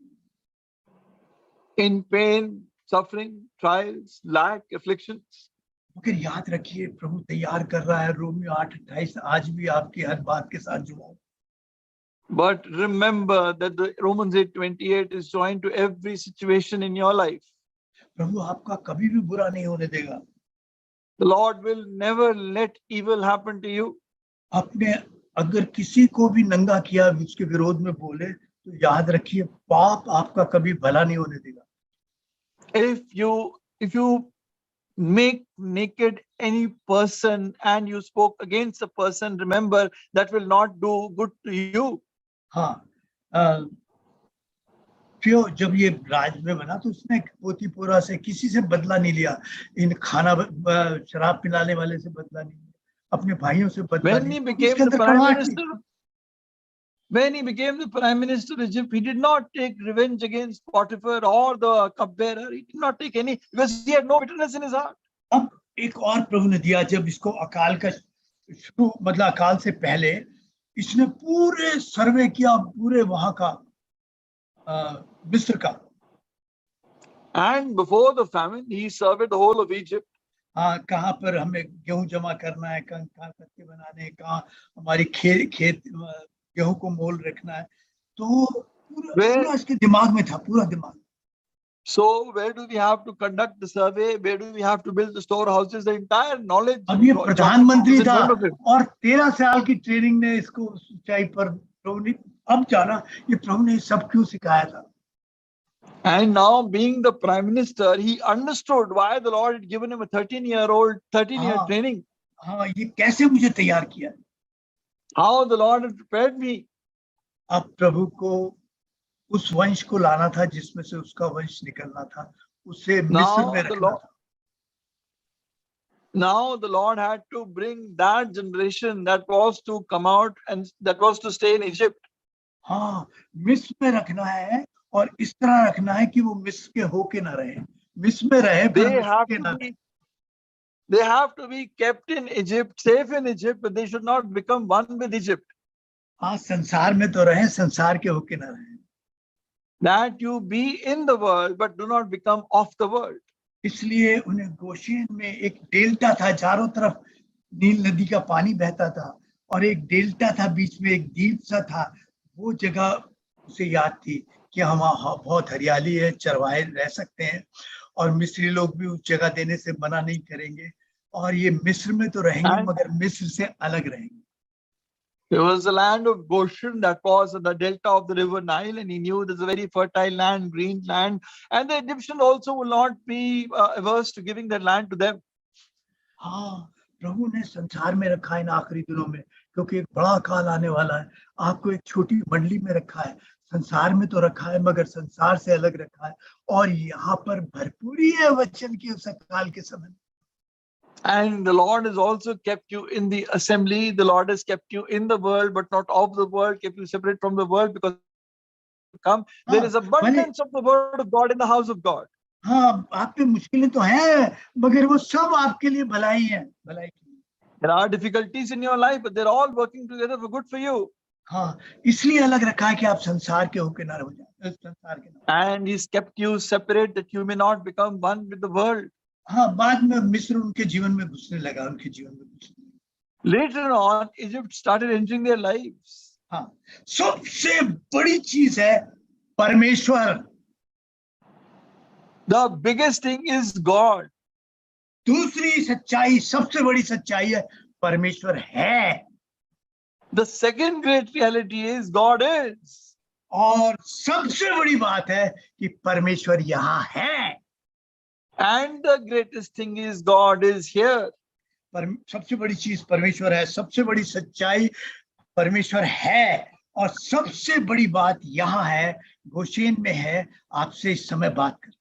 Speaker 2: In pain, suffering, trials, lack, afflictions.
Speaker 1: मगर याद रखिए प्रभु तैयार कर रहा है। रोमियो 8:28 आज भी आपकी हर बात के साथ जुड़ा है।
Speaker 2: But remember that the Romans 8:28 is joined to every situation in your life.
Speaker 1: प्रभु आपका कभी भी बुरा नहीं होने देगा।
Speaker 2: The Lord will never let evil happen to you.
Speaker 1: आपने अगर किसी को भी नंगा किया, उसके विरोध में बोले, तो याद रखिए पाप आपका कभी भला नहीं होने देगा।
Speaker 2: If you make naked any person and you spoke against a person, remember that will not do good to you.
Speaker 1: हाँ, फिर जब ये राज में बना तो उसने पोतीपोरा से किसी से बदला नहीं लिया, इन खाना शराब पिलाने वाले से बदला नहीं लिया, अपने भाइयों से बदला
Speaker 2: When
Speaker 1: नहीं
Speaker 2: he
Speaker 1: लिया।
Speaker 2: became
Speaker 1: इसके
Speaker 2: the
Speaker 1: अंदर
Speaker 2: prime
Speaker 1: कड़वाहट
Speaker 2: minister,
Speaker 1: थी।
Speaker 2: when he became the prime minister of Egypt, he did not take revenge against Potiphar or the cupbearer. He did not take any, because he had no bitterness in his heart.
Speaker 1: अब एक और प्रभु ने दिया, जब इसको अकाल का शुरू, मतलब अकाल से पहले इसने पूरे सर्वे किया, पूरे वहां का मिस्र का।
Speaker 2: And before the famine, he surveyed the whole of Egypt.
Speaker 1: हाँ, कहाँ पर हमें गेहूं जमा करना है, कहाँ कत्ते बनाने हैं, कहाँ हमारी खेत गेहूं को मोल रखना है, तो पूरा इसके दिमाग में था, पूरा दिमाग।
Speaker 2: So where do we have to conduct the survey? Where do we have to build the storehouses? The entire knowledge.
Speaker 1: अब ये प्रधानमंत्री था और 13 साल की ट्रेनिंग ने इसको ऊंचाई पर प्रभु ने अब जाना, ये प्रभु ने सब क्यों सिखाया था।
Speaker 2: And now being the prime minister, he understood why the Lord had given him a 13-year training.
Speaker 1: हाँ, ये कैसे मुझे तैयार किया,
Speaker 2: How the Lord had prepared me.
Speaker 1: अब प्रभु को उस वंश को लाना था जिसमें से उसका वंश निकलना था, उसे मिस्र में रखना था।
Speaker 2: Now the Lord had to bring that generation that was to come out and that was to stay in Egypt.
Speaker 1: हाँ, मिस्र में रखना है और इस तरह रखना है कि वो मिस्र के होके ना रहे, मिस्र में रहे पर मिस्र के ना।
Speaker 2: They have to be kept in Egypt, safe in Egypt, but they should not become one with Egypt.
Speaker 1: हाँ, संसार में तो रहे, संसार के होके ना रहे।
Speaker 2: That you be in the world, but do not become of the world.
Speaker 1: इसलिए उन्हें गोशेन में एक डेल्टा था, चारों तरफ नील नदी का पानी बहता था और एक डेल्टा था, बीच में एक द्वीप सा था। वो जगह उसे याद थी कि हम बहुत हरियाली है, चरवाहे रह सकते हैं और मिस्री लोग भी उस जगह देने से मना नहीं करेंगे, और ये मिस्र में तो रहेंगे मगर मिस्र से अलग रहेंगे।
Speaker 2: There was a land of Goshen that was at the delta of the river Nile, and he knew there's a very fertile land, green land, and the Egyptians also will not be averse to giving that land to them.
Speaker 1: हाँ, प्रभु ने संसार में रखा है इन आखिरी दिनों में, क्योंकि एक बड़ा काल आने वाला है। आपको एक छोटी मंडली में रखा है, संसार में तो रखा है मगर संसार से अलग रखा है, और यहाँ पर भरपूरी है वचन की उस काल के समय।
Speaker 2: And the Lord has also kept you in the assembly. The Lord has kept you in the world, but not of the world, kept you separate from the world, because there is abundance of the word of God in the house of God.
Speaker 1: हाँ, आप पे मुश्किलें तो हैं मगर वो सब आपके लिए भलाई है, भलाई की।
Speaker 2: There are difficulties in your life, but they're all working together for good for you.
Speaker 1: हाँ, इसलिए अलग रखा है कि आप संसार के होके ना रह जाए, संसार के ना।
Speaker 2: And He's kept you separate that you may not become one with the world.
Speaker 1: हाँ, बाद में मिस्र उनके जीवन में घुसने लगा, उनके जीवन में घुसने लगा।
Speaker 2: Later on, Egypt started entering their lives.
Speaker 1: हाँ, सबसे बड़ी चीज है परमेश्वर।
Speaker 2: The biggest thing is God.
Speaker 1: दूसरी सच्चाई, सबसे बड़ी सच्चाई है परमेश्वर है।
Speaker 2: The second great reality is God is.
Speaker 1: और सबसे बड़ी बात है कि परमेश्वर यहाँ है।
Speaker 2: And the greatest thing is God is here.
Speaker 1: सबसे बड़ी चीज परमेश्वर है, सबसे बड़ी सच्चाई परमेश्वर है और सबसे बड़ी बात यहाँ है, गोशेन में है, आपसे इस समय बात कर।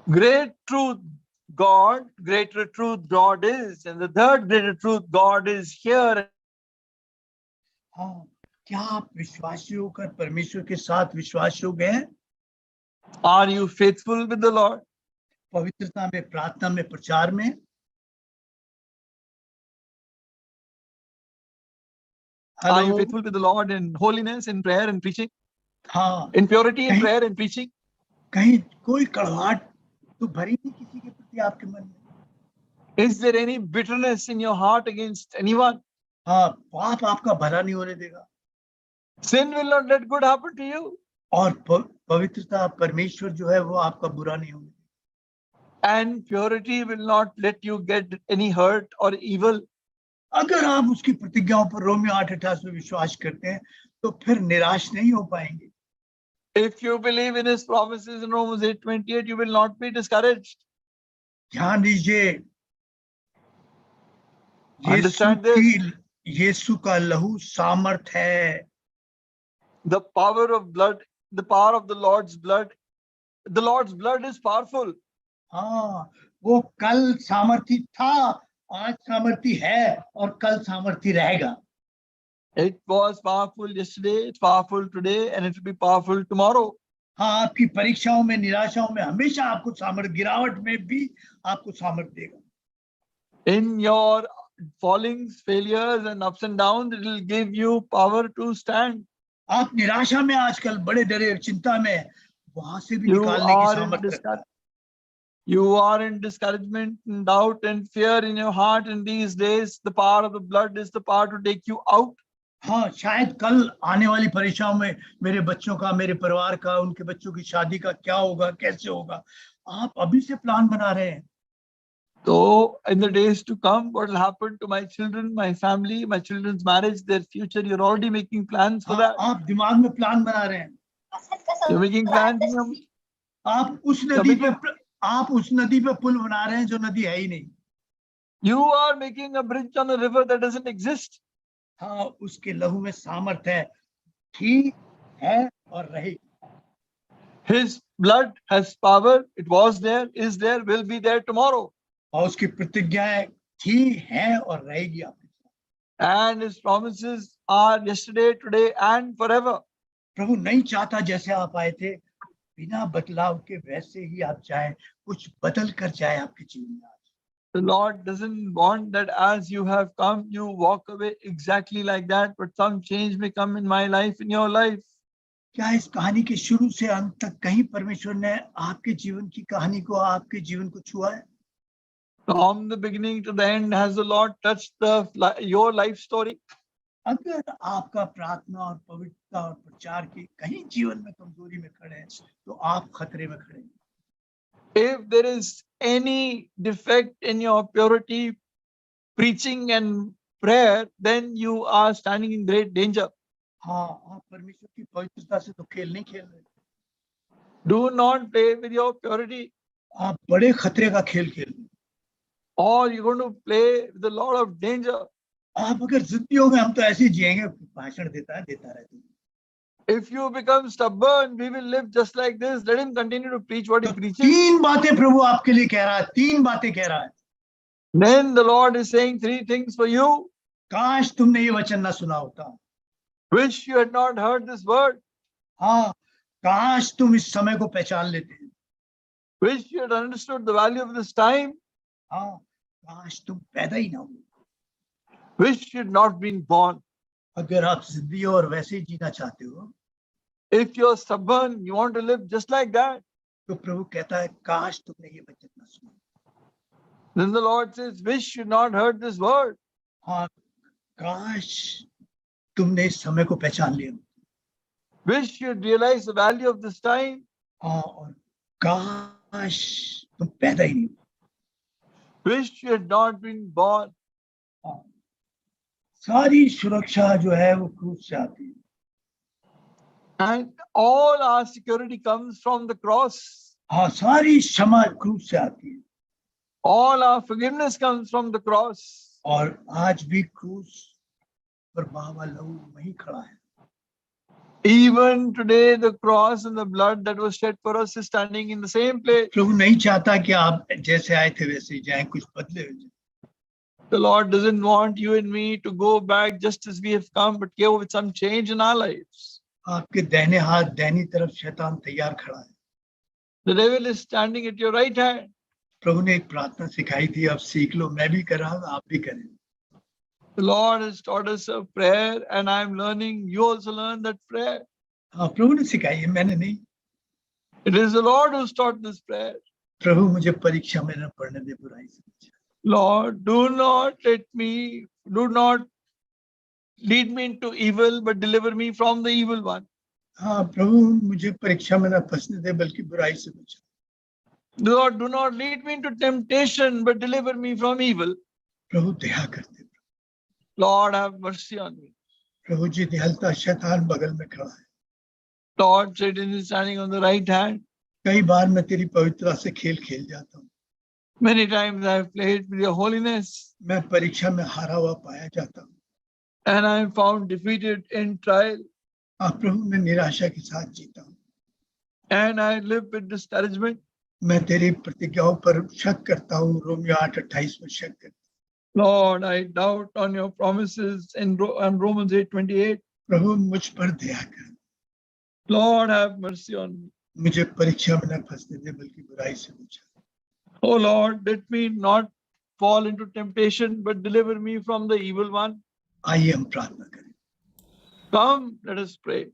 Speaker 2: Great truth God, greater truth God is. And the third greater truth, God is here.
Speaker 1: हाँ, क्या आप विश्वासी होकर परमेश्वर के साथ विश्वास योग्य हैं?
Speaker 2: Are you faithful with the Lord?
Speaker 1: पवित्रता में, प्रार्थना में, प्रचार में?
Speaker 2: Are you
Speaker 1: hello,
Speaker 2: faithful with the Lord in holiness, in prayer and preaching?
Speaker 1: हाँ,
Speaker 2: In purity, in
Speaker 1: कहीं
Speaker 2: prayer and preaching?
Speaker 1: कहीं कोई कड़वाहट तो भरी नहीं किसी के प्रति आपके मन में?
Speaker 2: Is there any bitterness in your heart against anyone?
Speaker 1: हाँ, पाप आपका भला नहीं होने देगा।
Speaker 2: Sin will not let good happen to you.
Speaker 1: और पवित्रता, परमेश्वर जो है वो आपका बुरा नहीं होने देगा।
Speaker 2: And purity will not let you get any hurt or evil.
Speaker 1: अगर आप उसकी प्रतिज्ञाओं पर रोमियो 8:28 में विश्वास करते हैं तो फिर निराश नहीं हो पाएंगे।
Speaker 2: If you believe in his promises in Romans 8:28, you will not be discouraged.
Speaker 1: ध्यान दीजिए,
Speaker 2: Understand this.
Speaker 1: यीशु का लहू सामर्थ है।
Speaker 2: The power of blood, the power of the Lord's blood is powerful.
Speaker 1: हाँ, वो कल सामर्थी था, आज सामर्थी है और कल सामर्थी रहेगा।
Speaker 2: It was powerful yesterday, it's powerful today, and it will be powerful tomorrow.
Speaker 1: हाँ, आपकी परीक्षाओं में, निराशाओं में हमेशा आपको सामर्थ, गिरावट में भी आपको सामर्थ देगा।
Speaker 2: In your fallings, failures, and ups and downs, it will give you power to stand.
Speaker 1: आप निराशा में आजकल बड़े डरे, चिंता में, वहां से भी
Speaker 2: You
Speaker 1: निकालने की
Speaker 2: are in
Speaker 1: सामर्थ रखता है।
Speaker 2: You are in discouragement and doubt and fear in your heart in these days. The power of the blood is the power to take you out.
Speaker 1: हाँ, शायद कल आने वाली परीक्षाओं में मेरे बच्चों का, मेरे परिवार का, उनके बच्चों की शादी का क्या होगा, कैसे होगा, आप अभी से प्लान बना रहे हैं।
Speaker 2: So in the days to come, what will happen to my children, my family, my children's marriage, their future, you're already making plans for that.
Speaker 1: आप दिमाग में प्लान बना रहे हैं।
Speaker 2: You're making plans.
Speaker 1: आप उस नदी पे पुल बना रहे हैं जो नदी है ही नहीं।
Speaker 2: You are making a bridge on a river that doesn't exist.
Speaker 1: हाँ, उसके लहू में सामर्थ है, थी, है और रहेगी।
Speaker 2: His blood has power. It was there, is there, will be there tomorrow.
Speaker 1: और उसकी प्रतिज्ञाएं थी, हैं और रहेगी आपके साथ।
Speaker 2: And his promises are yesterday, today, and forever.
Speaker 1: प्रभु नहीं चाहता जैसे आप आए थे, बिना बदलाव के वैसे ही आप चाहे, कुछ बदल कर जाए आपके जीवन में।
Speaker 2: The Lord doesn't want that as you have come, you walk away exactly like that, but some change may come in my life, in your life.
Speaker 1: क्या इस कहानी के शुरू से अंत तक कहीं परमेश्वर ने आपके जीवन की कहानी को, आपके जीवन को छुआ है?
Speaker 2: From the beginning to the end, has the Lord touched your life story?
Speaker 1: अगर आपका प्रार्थना और पवित्रता और प्रचार की कहीं जीवन में कमजोरी में खड़े हैं तो आप खतरे में खड़े हैं।
Speaker 2: If there is any defect in your purity, preaching and prayer, then you are standing in great danger.
Speaker 1: हाँ, आप परमेश्वर की पवित्रता से तो खेल नहीं खेल रहे।
Speaker 2: Do not play with your purity,
Speaker 1: आप बड़े खतरे का खेल खेल रहे हैं।
Speaker 2: or you're going to play with a lot of danger.
Speaker 1: आप अगर जिद्दी हो गए, हम तो ऐसे ही जिएंगे, भाषण देता रहता है।
Speaker 2: If you become stubborn, we will live just like this. Let him continue to preach what he preaches.
Speaker 1: तीन बातें प्रभु आपके लिए कह रहा है, तीन बातें कह रहा है।
Speaker 2: Then the Lord is saying three things for you.
Speaker 1: काश तुमने ये वचन ना सुना होता।
Speaker 2: Wish you had not heard this word.
Speaker 1: हाँ, काश तुम इस समय को पहचान लेते।
Speaker 2: Wish you had understood the value of this time.
Speaker 1: हाँ, काश तुम पैदा ही ना हो।
Speaker 2: Wish you had not been born.
Speaker 1: अगर आप जिद्दी हो और वैसे ही जीना चाहते हो,
Speaker 2: If you're stubborn, you want to live just like that,
Speaker 1: तो प्रभु कहता है काश तुमने ये वचन ना सुना।
Speaker 2: then the Lord says, wish you had not heard this word.
Speaker 1: हाँ, काश तुमने इस समय को पहचान लिया।
Speaker 2: Wish you had realized the value of this time.
Speaker 1: हाँ, और काश तुम पैदा ही नहीं हो।
Speaker 2: Wish you had not been born.
Speaker 1: हाँ, सारी सुरक्षा जो है वो क्रूस से आती है।
Speaker 2: And all our security comes from the cross.
Speaker 1: हाँ, सारी क्षमा क्रूस से आती है।
Speaker 2: All our forgiveness comes from the cross.
Speaker 1: और आज भी क्रूस पर बहा हुआ लहू वहीं खड़ा है।
Speaker 2: Even today, the cross and the blood that was shed for us is standing in the same place.
Speaker 1: प्रभु नहीं चाहता कि आप जैसे आए थे वैसे ही जाएं, कुछ बदले हो जाए।
Speaker 2: The Lord doesn't want you and me to go back just as we have come, but go with some change in our lives.
Speaker 1: आपके दाहिने हाथ दाहिनी तरफ शैतान तैयार खड़ा है।
Speaker 2: The devil is standing at your right hand.
Speaker 1: प्रभु ने एक प्रार्थना सिखाई थी, अब सीख लो, मैं भी कर रहा हूँ, आप भी करें।
Speaker 2: The Lord has taught us a prayer, and I am learning. You also learn that prayer.
Speaker 1: हाँ, प्रभु ने सिखाई है, मैंने नहीं।
Speaker 2: It is the Lord who's taught this prayer.
Speaker 1: प्रभु मुझे परीक्षा में न पढ़ने दे बुराई से बचा।
Speaker 2: Lord, do not lead me into evil, but deliver me from the evil one.
Speaker 1: हाँ प्रभु मुझे परीक्षा में न फंसने दे बल्कि बुराई से बचा।
Speaker 2: Lord, do not lead me into temptation, but deliver me from evil.
Speaker 1: प्रभु दया करते।
Speaker 2: Lord, have mercy on me.
Speaker 1: प्रभु जी दयालुता, शैतान बगल में खड़ा है।
Speaker 2: Lord, Satan is standing on the right hand.
Speaker 1: कई बार मैं तेरी पवित्रता से खेल खेल जाता हूँ।
Speaker 2: Many times I have played with your holiness,
Speaker 1: मैं परीक्षा में हारा हुआ पाया जाता हूँ।
Speaker 2: and I am found defeated in trial,
Speaker 1: आप प्रभु मैं निराशा के साथ जीता हूँ।
Speaker 2: and I live with discouragement.
Speaker 1: मैं तेरी प्रतिज्ञाओं पर शक करता हूँ। रोमियो 8:28 में शक करता हूँ।
Speaker 2: Lord, I doubt on your promises in Romans 8:28.
Speaker 1: प्रभु मुझ पर दया कर।
Speaker 2: Lord, have mercy on me.
Speaker 1: मुझे परीक्षा में न फंसने दे बल्कि बुराई से बचा।
Speaker 2: Oh Lord, let me not fall into temptation, but deliver me from the evil one.
Speaker 1: आइए हम प्रार्थना करें।
Speaker 2: Come, let us pray.